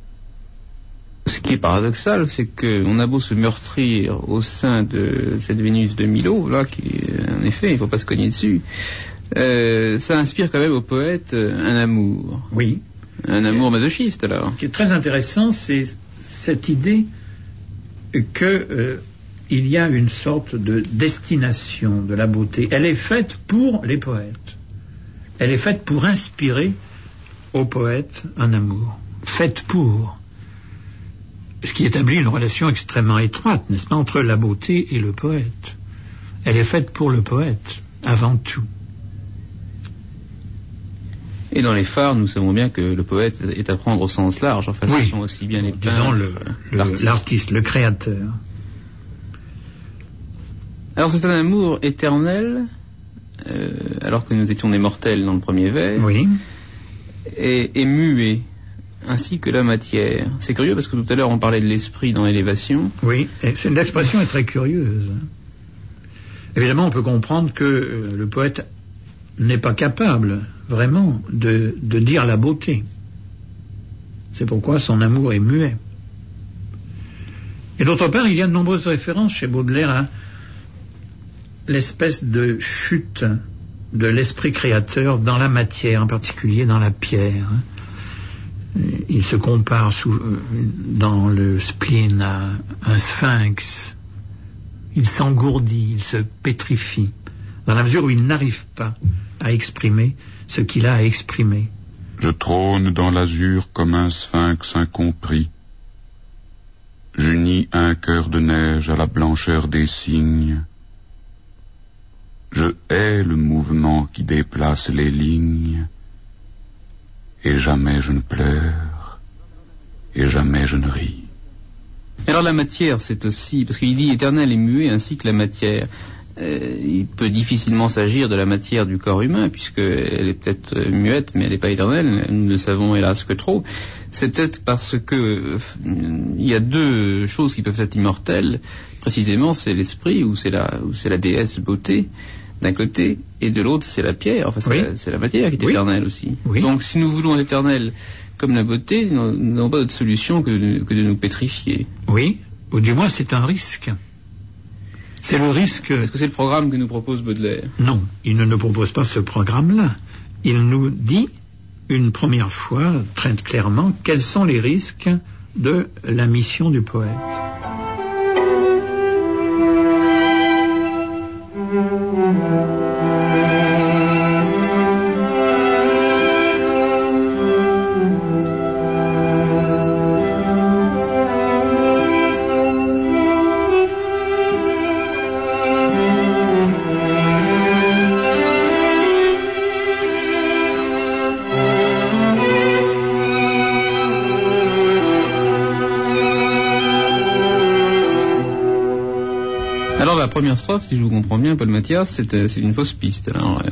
Ce qui est paradoxal, c'est qu'on a beau se meurtrir au sein de cette Vénus de Milo, là, qui, en effet, il ne faut pas se cogner dessus, ça inspire quand même au poète un amour. Oui. Un amour masochiste, alors. Ce qui est très intéressant, c'est cette idée que il y a une sorte de destination de la beauté. Elle est faite pour les poètes. Elle est faite pour inspirer au poète un amour. Faite pour. Ce qui établit une relation extrêmement étroite, n'est-ce pas, entre la beauté et le poète. Elle est faite pour le poète, avant tout. Et dans les phares, nous savons bien que le poète est à prendre au sens large. Enfin, oui. Ce sont aussi bien les disons peintres, l'artiste, le créateur. Alors c'est un amour éternel, alors que nous étions des mortels dans le premier vers, oui. et muet, ainsi que la matière. C'est curieux parce que tout à l'heure on parlait de l'esprit dans l'élévation. Oui, et l'expression est très curieuse. Évidemment, on peut comprendre que le poète n'est pas capable vraiment de dire la beauté. C'est pourquoi son amour est muet. Et d'autre part, il y a de nombreuses références chez Baudelaire à l'espèce de chute de l'esprit créateur dans la matière, en particulier dans la pierre. Il se compare dans le spleen à un sphinx. Il s'engourdit, il se pétrifie, dans la mesure où il n'arrive pas à exprimer ce qu'il a à exprimer. Je trône dans l'azur comme un sphinx incompris. J'unis un cœur de neige à la blancheur des cygnes. Je hais le mouvement qui déplace les lignes, et jamais je ne pleure, et jamais je ne ris. Alors la matière, c'est aussi, parce qu'il dit éternel et muet ainsi que la matière. Il peut difficilement s'agir de la matière du corps humain, puisqu'elle est peut-être muette, mais elle n'est pas éternelle, nous ne savons hélas que trop. C'est peut-être parce que il y a deux choses qui peuvent être immortelles, précisément c'est l'esprit, ou c'est la déesse beauté, d'un côté, et de l'autre c'est la pierre, enfin oui. c'est la matière qui est éternelle aussi. Oui. Donc si nous voulons l'éternel comme la beauté, nous n'avons pas d'autre solution que de nous pétrifier. Oui, ou du moins c'est un risque. C'est le risque... Est-ce que c'est le programme que nous propose Baudelaire? Non, il ne nous propose pas ce programme-là. Il nous dit une première fois, très clairement, quels sont les risques de la mission du poète. Première strophe, si je vous comprends bien, Paul Mathias, c'est une fausse piste. Alors,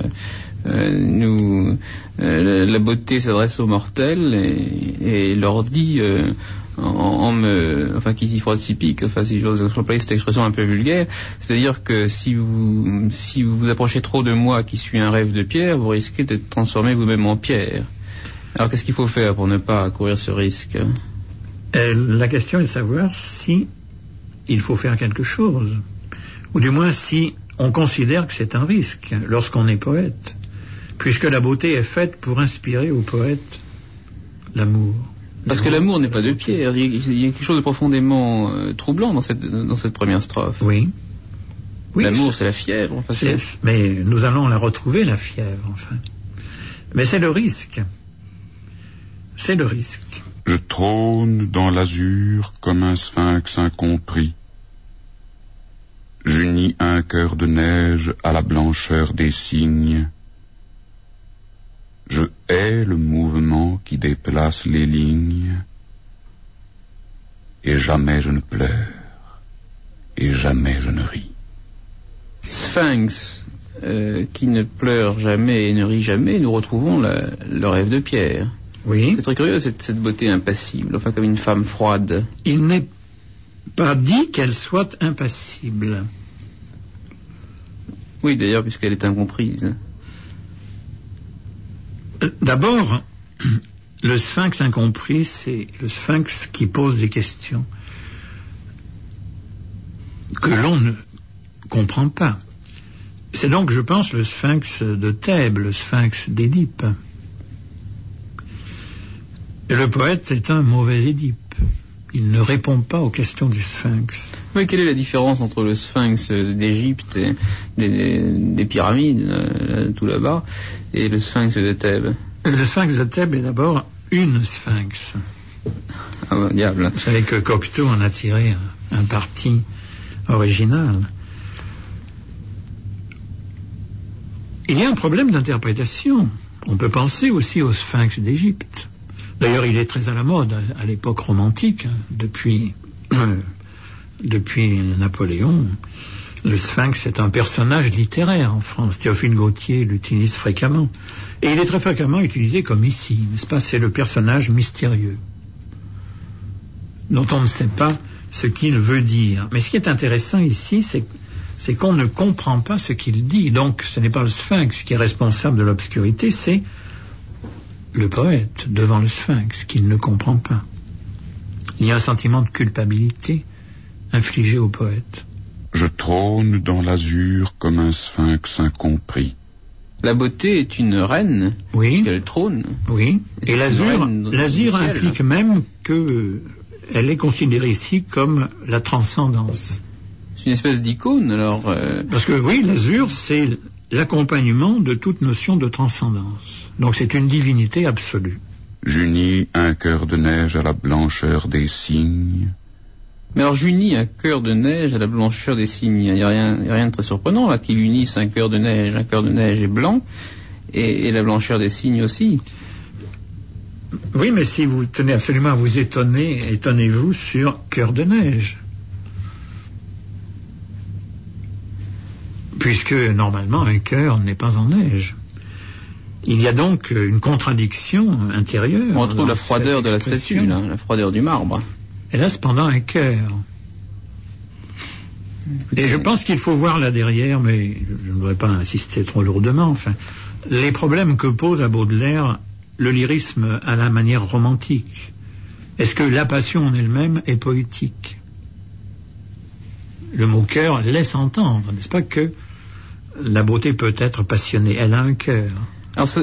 la beauté s'adresse aux mortels et leur dit, qu'il faut être typique, enfin si j'ose employer cette expression un peu vulgaire, c'est-à-dire que si vous vous approchez trop de moi qui suis un rêve de pierre, vous risquez d'être transformé vous-même en pierre. Alors qu'est-ce qu'il faut faire pour ne pas courir ce risque? La question est de savoir si il faut faire quelque chose. Ou du moins si on considère que c'est un risque lorsqu'on est poète, puisque la beauté est faite pour inspirer au poète l'amour. Parce que l'amour n'est pas de pierre, il y a quelque chose de profondément troublant dans cette première strophe. Oui. L'amour, c'est la fièvre. Enfin, mais nous allons la retrouver, la fièvre, enfin. Mais c'est le risque. C'est le risque. Je trône dans l'azur comme un sphinx incompris. J'unis un cœur de neige à la blancheur des cygnes. Je hais le mouvement qui déplace les lignes, et jamais je ne pleure, et jamais je ne ris. Sphinx, qui ne pleure jamais et ne rit jamais, nous retrouvons le rêve de pierre. Oui. C'est très curieux, cette beauté impassible, enfin comme une femme froide. Il n'est pas dit qu'elle soit impassible. Oui, d'ailleurs, puisqu'elle est incomprise. D'abord, le sphinx incompris, c'est le sphinx qui pose des questions que l'on ne comprend pas. C'est donc, je pense, le sphinx de Thèbes, le sphinx d'Édipe. Et le poète est un mauvais Édipe. Il ne répond pas aux questions du sphinx. Oui, quelle est la différence entre le sphinx d'Égypte et des pyramides, tout là-bas, et le sphinx de Thèbes? Le sphinx de Thèbes est d'abord une sphinx. Ah bah, diable. Vous savez que Cocteau en a tiré un parti original. Il y a un problème d'interprétation. On peut penser aussi au sphinx d'Égypte. D'ailleurs, il est très à la mode à l'époque romantique, depuis Napoléon. Le sphinx est un personnage littéraire en France. Théophile Gautier l'utilise fréquemment. Et il est très fréquemment utilisé comme ici, n'est-ce pas? C'est le personnage mystérieux, dont on ne sait pas ce qu'il veut dire. Mais ce qui est intéressant ici, c'est qu'on ne comprend pas ce qu'il dit. Donc, ce n'est pas le sphinx qui est responsable de l'obscurité, c'est le poète devant le sphinx qu'il ne comprend pas. Il y a un sentiment de culpabilité infligé au poète. Je trône dans l'azur comme un sphinx incompris. La beauté est une reine, oui, puisqu'elle trône. Oui, et l'azur implique même qu'elle est considérée ici comme la transcendance. C'est une espèce d'icône, alors... Parce que oui, l'azur, c'est l'accompagnement de toute notion de transcendance. Donc c'est une divinité absolue. J'unis un cœur de neige à la blancheur des cygnes. Mais alors j'unis un cœur de neige à la blancheur des cygnes. Il n'y a rien de très surprenant là qu'il unisse un cœur de neige. Un cœur de neige est blanc et la blancheur des cygnes aussi. Oui, mais si vous tenez absolument à vous étonner, étonnez-vous sur cœur de neige. Puisque normalement un cœur n'est pas en neige. Il y a donc une contradiction intérieure. On retrouve la froideur de la statue, là, la froideur du marbre. Et là, cependant, un cœur. Et je pense qu'il faut voir là derrière, mais je ne voudrais pas insister trop lourdement, enfin, les problèmes que pose à Baudelaire le lyrisme à la manière romantique. Est-ce que la passion en elle-même est poétique? Le mot cœur laisse entendre, n'est-ce pas, que la beauté peut être passionnée. Elle a un cœur.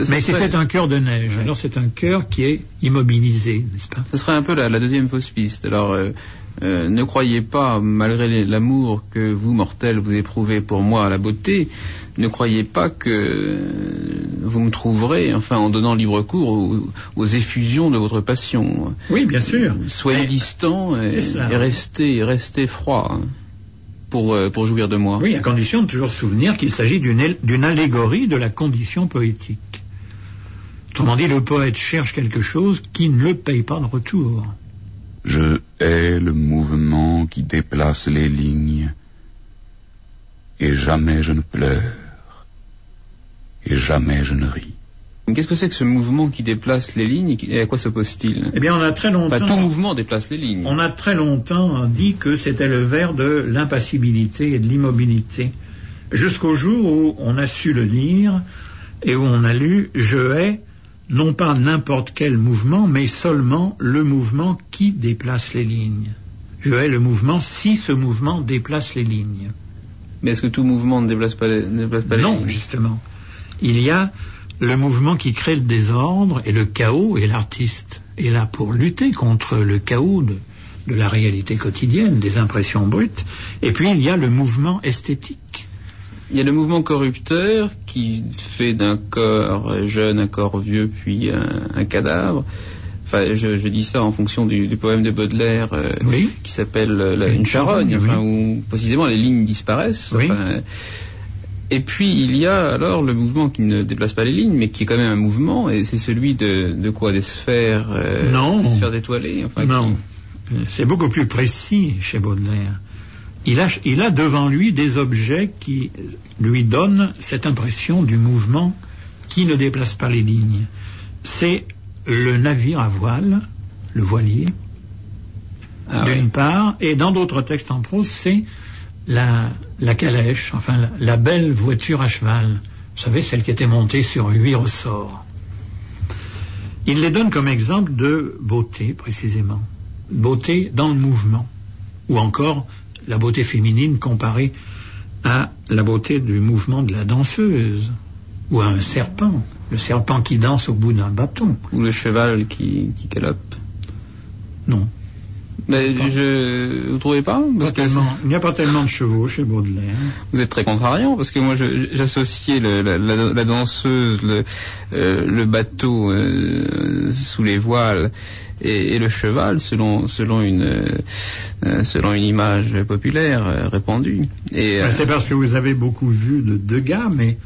Mais c'est un cœur de neige. Ouais. Alors c'est un cœur qui est immobilisé, n'est-ce pas? Ce serait un peu la deuxième fausse piste. Alors ne croyez pas, malgré l'amour que vous, mortels, vous éprouvez pour moi à la beauté, ne croyez pas que vous me trouverez, enfin, en donnant libre cours aux effusions de votre passion. Oui, bien sûr. Soyez distant et restez froid. Pour jouir de moi. Oui, à condition de toujours se souvenir qu'il s'agit d'une allégorie de la condition poétique. Autrement dit, le poète cherche quelque chose qui ne le paye pas de retour. Je hais le mouvement qui déplace les lignes, et jamais je ne pleure, et jamais je ne ris. Qu'est-ce que c'est que ce mouvement qui déplace les lignes et à quoi s'oppose-t-il? Eh bien, on a très longtemps... tout mouvement déplace les lignes. On a très longtemps dit que c'était le vers de l'impassibilité et de l'immobilité. Jusqu'au jour où on a su le lire et où on a lu « Je hais non pas n'importe quel mouvement, mais seulement le mouvement qui déplace les lignes. Je hais le mouvement si ce mouvement déplace les lignes. » Mais est-ce que tout mouvement ne déplace pas les lignes? Non, justement. Il y a le mouvement qui crée le désordre et le chaos, et l'artiste est là pour lutter contre le chaos de la réalité quotidienne, des impressions brutes. Et puis il y a le mouvement esthétique. Il y a le mouvement corrupteur qui fait d'un corps jeune un corps vieux puis un cadavre. Enfin, je dis ça en fonction du poème de Baudelaire oui, qui s'appelle Une charogne, enfin, oui, où précisément les lignes disparaissent. Oui. Enfin, et puis il y a alors le mouvement qui ne déplace pas les lignes, mais qui est quand même un mouvement, et c'est celui de quoi? Des sphères, non, des sphères étoilées, enfin. Non, c'est beaucoup plus précis chez Baudelaire. Il a devant lui des objets qui lui donnent cette impression du mouvement qui ne déplace pas les lignes. C'est le navire à voile, le voilier, d'une part, et dans d'autres textes en prose, c'est la calèche, enfin la belle voiture à cheval. Vous savez, celle qui était montée sur 8 ressorts. Il les donne comme exemple de beauté, précisément. Beauté dans le mouvement. Ou encore la beauté féminine comparée à la beauté du mouvement de la danseuse. Ou à un serpent. Le serpent qui danse au bout d'un bâton. Ou le cheval qui galope. Non. Mais vous trouvez pas, il n'y a pas tellement de chevaux chez Baudelaire. Vous êtes très contrariant, parce que moi j'associais la danseuse, le bateau sous les voiles et le cheval selon une image populaire répandue. C'est parce que vous avez beaucoup vu de Degas, mais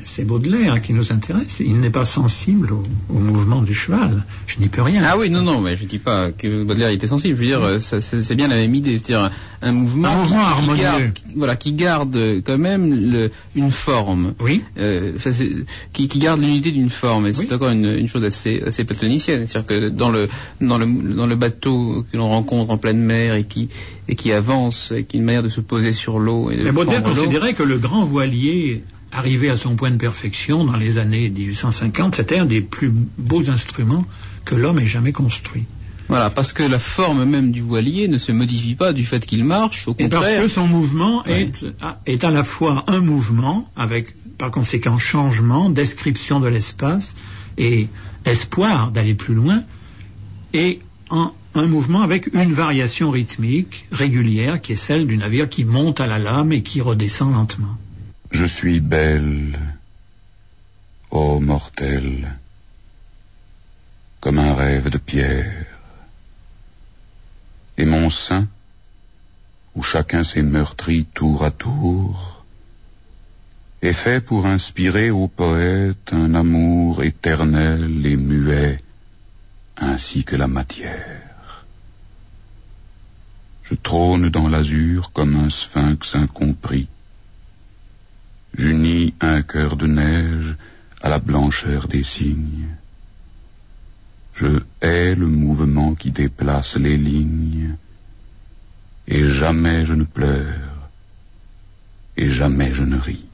c'est Baudelaire qui nous intéresse. Il n'est pas sensible au mouvement du cheval. Je n'y peux rien. Ah oui, non, mais je dis pas que Baudelaire était sensible. Je veux dire, c'est bien la même idée. C'est-à-dire un mouvement harmonieux. Qui garde quand même une forme. Oui. Qui garde l'unité d'une forme. Et c'est encore une chose assez platonicienne. C'est-à-dire que dans le bateau que l'on rencontre en pleine mer et qui avance, qui a une manière de se poser sur l'eau. Mais Baudelaire considérait que le grand voilier, arrivé à son point de perfection dans les années 1850, c'était un des plus beaux instruments que l'homme ait jamais construit. Voilà, parce que la forme même du voilier ne se modifie pas du fait qu'il marche, au contraire. Et parce que son mouvement est à la fois un mouvement, avec par conséquent changement, description de l'espace et espoir d'aller plus loin, et un mouvement avec une variation rythmique régulière qui est celle du navire qui monte à la lame et qui redescend lentement. Je suis belle, ô mortel, comme un rêve de pierre. Et mon sein, où chacun s'est meurtri tour à tour, est fait pour inspirer au poète un amour éternel et muet, ainsi que la matière. Je trône dans l'azur comme un sphinx incompris. J'unis un cœur de neige à la blancheur des cygnes. Je hais le mouvement qui déplace les lignes, et jamais je ne pleure, et jamais je ne ris.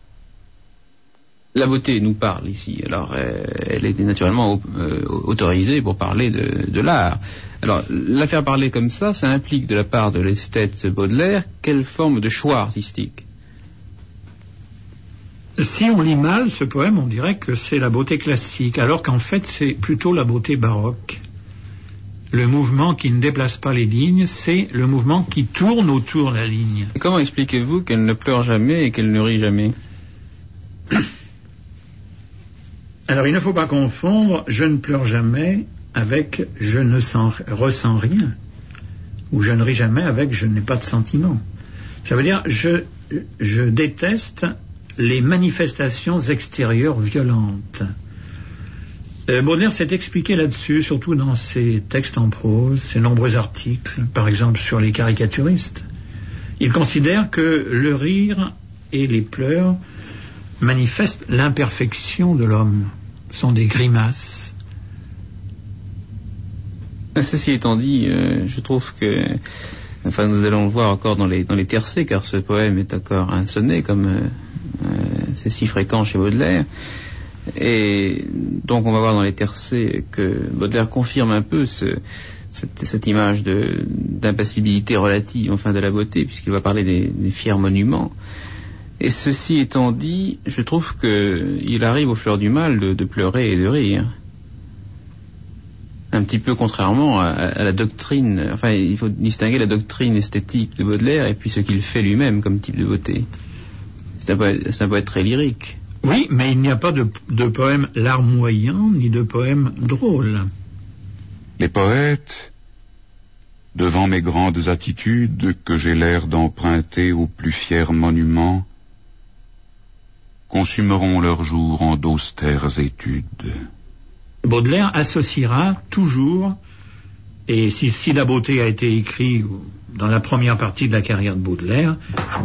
La beauté nous parle ici. Alors, elle est naturellement autorisée pour parler de l'art. Alors, la faire parler comme ça implique de la part de l'esthète Baudelaire quelle forme de choix artistique? Si on lit mal ce poème, on dirait que c'est la beauté classique, alors qu'en fait c'est plutôt la beauté baroque. Le mouvement qui ne déplace pas les lignes, c'est le mouvement qui tourne autour de la ligne. Et comment expliquez-vous qu'elle ne pleure jamais et qu'elle ne rit jamais? Alors il ne faut pas confondre « je ne pleure jamais » avec « je ne ressens rien » ou « je ne ris jamais » avec « je n'ai pas de sentiment ». Ça veut dire je déteste les manifestations extérieures violentes. Baudelaire s'est expliqué là-dessus, surtout dans ses textes en prose, ses nombreux articles, par exemple sur les caricaturistes. Il considère que le rire et les pleurs manifestent l'imperfection de l'homme, sont des grimaces. Ceci étant dit, je trouve que, enfin, nous allons le voir encore dans les tercets, car ce poème est encore un sonnet, comme c'est si fréquent chez Baudelaire. Et donc on va voir dans les tercets que Baudelaire confirme un peu cette image d'impassibilité relative, enfin de la beauté, puisqu'il va parler des fiers monuments. Et ceci étant dit, je trouve qu'il arrive aux fleurs du mal de pleurer et de rire. Un petit peu contrairement à la doctrine, enfin il faut distinguer la doctrine esthétique de Baudelaire et puis ce qu'il fait lui-même comme type de beauté. C'est un poète très lyrique. Oui, mais il n'y a pas de poème larmoyant ni de poème drôle. Les poètes, devant mes grandes attitudes que j'ai l'air d'emprunter aux plus fiers monuments, consumeront leurs jours en d'austères études. Baudelaire associera toujours, et si la beauté a été écrite dans la première partie de la carrière de Baudelaire,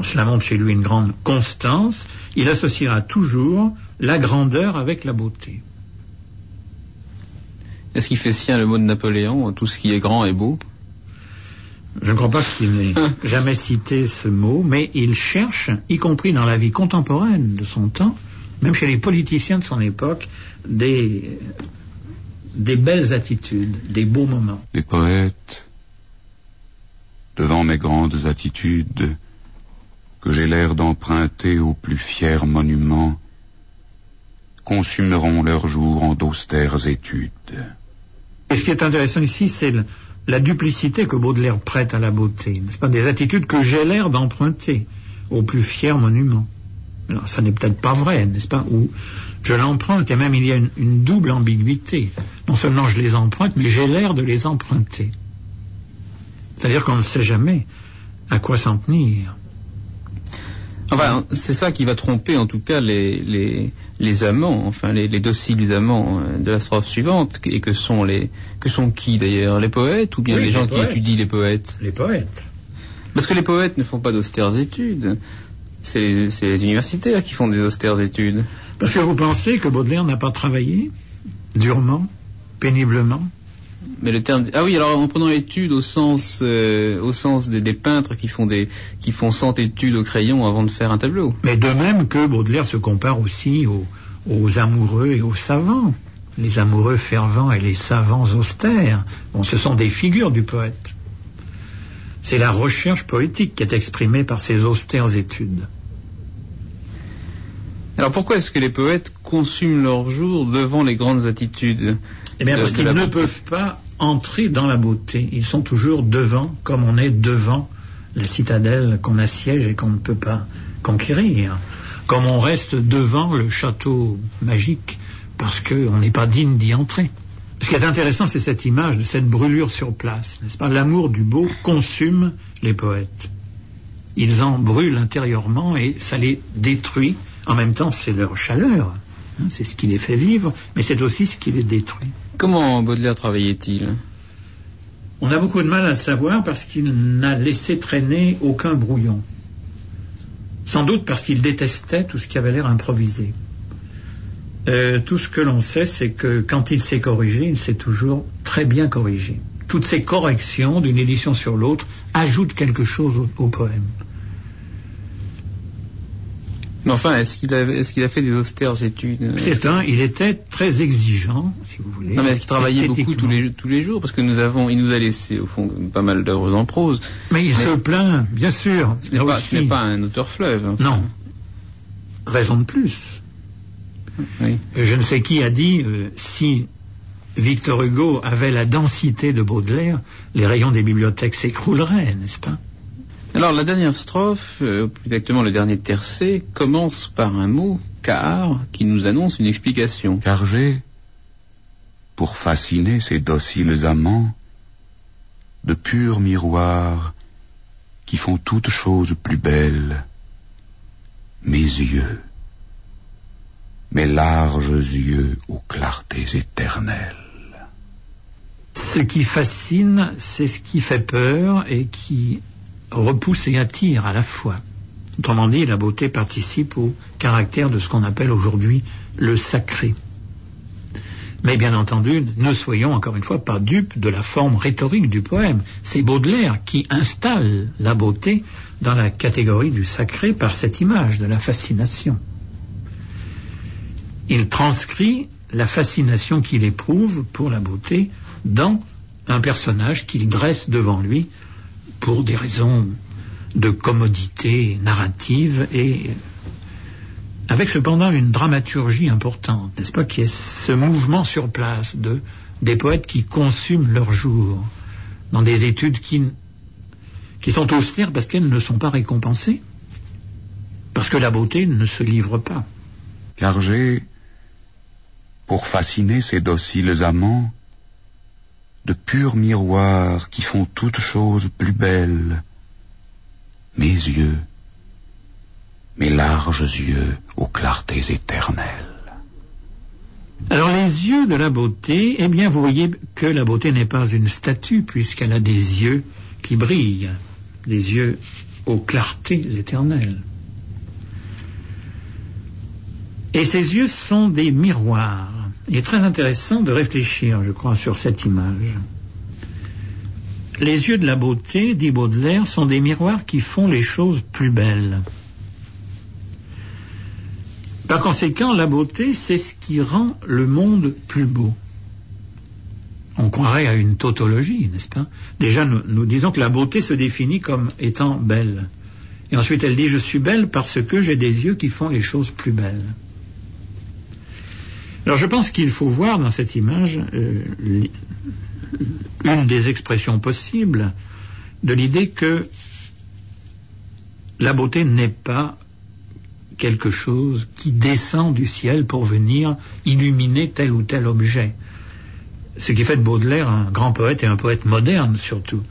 cela montre chez lui une grande constance, il associera toujours la grandeur avec la beauté. Est-ce qu'il fait sien le mot de Napoléon, tout ce qui est grand est beau? Je ne crois pas qu'il n'ait jamais cité ce mot, mais il cherche, y compris dans la vie contemporaine de son temps, même chez les politiciens de son époque, des belles attitudes, des beaux moments. Les poètes, devant mes grandes attitudes, que j'ai l'air d'emprunter aux plus fiers monuments, consumeront leurs jours en d'austères études. Et ce qui est intéressant ici, c'est la duplicité que Baudelaire prête à la beauté, n'est-ce pas? Des attitudes que j'ai l'air d'emprunter aux plus fiers monuments. Alors, ça n'est peut-être pas vrai, n'est-ce pas? Ou je l'emprunte, et même il y a une double ambiguïté. Non seulement je les emprunte, mais j'ai l'air de les emprunter. C'est-à-dire qu'on ne sait jamais à quoi s'en tenir. Enfin, c'est ça qui va tromper en tout cas les amants, enfin les dociles amants de la strophe suivante, et que sont qui d'ailleurs? Les poètes ou bien les gens qui étudient les poètes? Les poètes. Parce que les poètes ne font pas d'austères études. C'est les universitaires qui font des austères études. Parce que vous pensez que Baudelaire n'a pas travaillé durement, péniblement? Mais le terme... Ah oui, alors en prenant l'étude au sens des peintres qui font 100 études au crayon avant de faire un tableau. Mais de même que Baudelaire se compare aussi aux amoureux et aux savants. Les amoureux fervents et les savants austères. Bon, ce sont des figures du poète. C'est la recherche poétique qui est exprimée par ces austères études. Alors pourquoi est-ce que les poètes consument leur jour devant les grandes attitudes? Eh bien parce qu'ils ne peuvent pas entrer dans la beauté. Ils sont toujours devant, comme on est devant la citadelle qu'on assiège et qu'on ne peut pas conquérir. Comme on reste devant le château magique parce qu'on n'est pas digne d'y entrer. Ce qui est intéressant, c'est cette image de cette brûlure sur place, n'est-ce pas? L'amour du beau consume les poètes. Ils en brûlent intérieurement et ça les détruit. En même temps, c'est leur chaleur, hein, c'est ce qui les fait vivre, mais c'est aussi ce qui les détruit. Comment Baudelaire travaillait-il? On a beaucoup de mal à le savoir parce qu'il n'a laissé traîner aucun brouillon. Sans doute parce qu'il détestait tout ce qui avait l'air improvisé. Tout ce que l'on sait, c'est que quand il s'est corrigé, il s'est toujours très bien corrigé. Toutes ces corrections d'une édition sur l'autre ajoutent quelque chose au poème. Mais enfin, est-ce qu'il a fait des austères études? Il était très exigeant, si vous voulez. Non, mais est-ce qu'il travaillait beaucoup tous les jours? Parce que il nous a laissé, au fond, pas mal d'œuvres en prose. Mais il se plaint, bien sûr. Ce n'est pas un auteur fleuve. Enfin. Non. Raison de plus. Oui. Je ne sais qui a dit, si Victor Hugo avait la densité de Baudelaire, les rayons des bibliothèques s'écrouleraient, n'est-ce pas? Alors la dernière strophe, plus exactement le dernier tercet, commence par un mot, car, qui nous annonce une explication. Car j'ai, pour fasciner ces dociles amants, de purs miroirs qui font toutes choses plus belles, mes yeux, mes larges yeux aux clartés éternelles. Ce qui fascine, c'est ce qui fait peur et qui repousse et attire à la fois. Autrement dit, la beauté participe au caractère de ce qu'on appelle aujourd'hui le sacré. Mais bien entendu, ne soyons encore une fois pas dupes de la forme rhétorique du poème. C'est Baudelaire qui installe la beauté dans la catégorie du sacré par cette image de la fascination. Il transcrit la fascination qu'il éprouve pour la beauté dans un personnage qu'il dresse devant lui pour des raisons de commodité narrative et avec cependant une dramaturgie importante, n'est-ce pas, qui est ce mouvement sur place des poètes qui consument leur jour dans des études qui sont austères parce qu'elles ne sont pas récompensées, parce que la beauté ne se livre pas. Car j'ai, pour fasciner ces dociles amants, de purs miroirs qui font toutes choses plus belles, mes yeux, mes larges yeux aux clartés éternelles. Alors les yeux de la beauté, eh bien vous voyez que la beauté n'est pas une statue puisqu'elle a des yeux qui brillent, des yeux aux clartés éternelles. Et ces yeux sont des miroirs. Il est très intéressant de réfléchir, je crois, sur cette image. Les yeux de la beauté, dit Baudelaire, sont des miroirs qui font les choses plus belles. Par conséquent, la beauté, c'est ce qui rend le monde plus beau. On croirait à une tautologie, n'est-ce pas? Déjà, nous disons que la beauté se définit comme étant belle. Et ensuite, elle dit « Je suis belle parce que j'ai des yeux qui font les choses plus belles ». Alors, je pense qu'il faut voir dans cette image une des expressions possibles de l'idée que la beauté n'est pas quelque chose qui descend du ciel pour venir illuminer tel ou tel objet. Ce qui fait de Baudelaire un grand poète et un poète moderne surtout,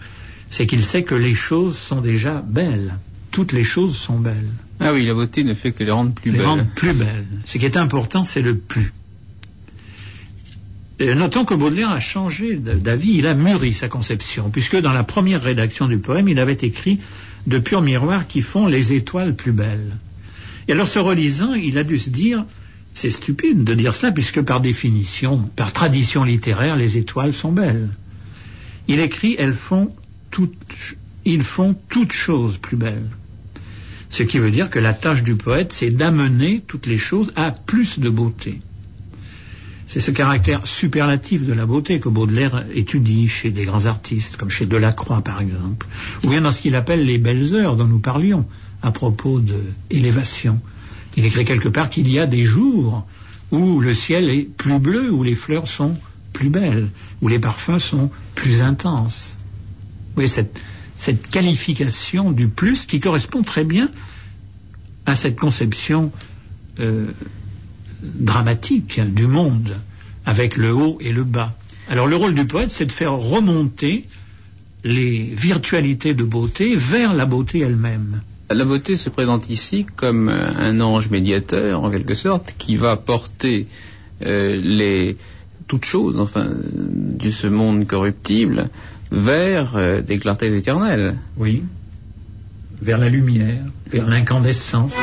c'est qu'il sait que les choses sont déjà belles. Toutes les choses sont belles. Ah oui, la beauté ne fait que les rendre plus belles. Les rendre plus belles. Ce qui est important, c'est le plus. Et notons que Baudelaire a changé d'avis, il a mûri sa conception, puisque dans la première rédaction du poème, il avait écrit « de purs miroirs qui font les étoiles plus belles ». Et alors, se relisant, il a dû se dire, c'est stupide de dire cela, puisque par définition, par tradition littéraire, les étoiles sont belles. Il écrit, ils font toutes choses plus belles. Ce qui veut dire que la tâche du poète, c'est d'amener toutes les choses à plus de beauté. C'est ce caractère superlatif de la beauté que Baudelaire étudie chez des grands artistes, comme chez Delacroix par exemple, ou bien dans ce qu'il appelle les belles heures dont nous parlions, à propos de élévation. Il écrit quelque part qu'il y a des jours où le ciel est plus bleu, où les fleurs sont plus belles, où les parfums sont plus intenses. Vous voyez, cette qualification du plus qui correspond très bien à cette conception dramatique du monde, avec le haut et le bas. Alors le rôle du poète, c'est de faire remonter les virtualités de beauté vers la beauté elle-même. La beauté se présente ici comme un ange médiateur, en quelque sorte, qui va porter toutes choses, enfin, de ce monde corruptible, vers des clartés éternelles. Oui, vers la lumière, vers l'incandescence.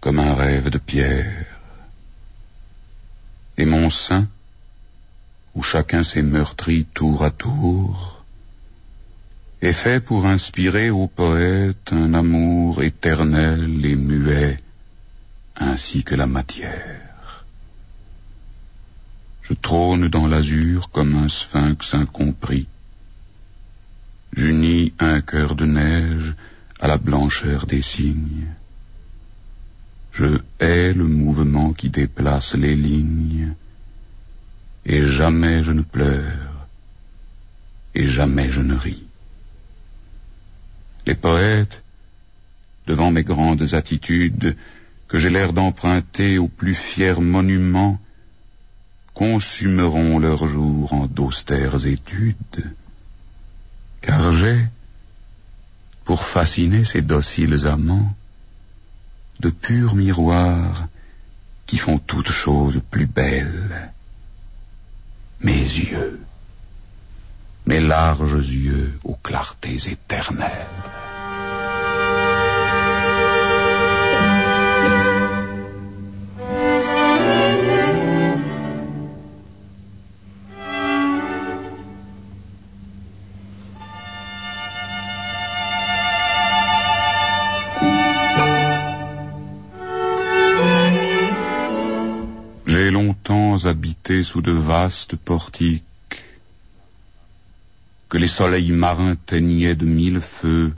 Comme un rêve de pierre, et mon sein, où chacun s'est meurtri tour à tour, est fait pour inspirer au poète un amour éternel et muet, ainsi que la matière. Je trône dans l'azur comme un sphinx incompris. J'unis un cœur de neige à la blancheur des cygnes. Je hais le mouvement qui déplace les lignes, et jamais je ne pleure, et jamais je ne ris. Les poètes, devant mes grandes attitudes, que j'ai l'air d'emprunter aux plus fiers monuments, consumeront leurs jours en d'austères études, car j'ai, pour fasciner ces dociles amants, de purs miroirs qui font toutes choses plus belles. Mes yeux, mes larges yeux aux clartés éternelles. Habité sous de vastes portiques, que les soleils marins teignaient de mille feux,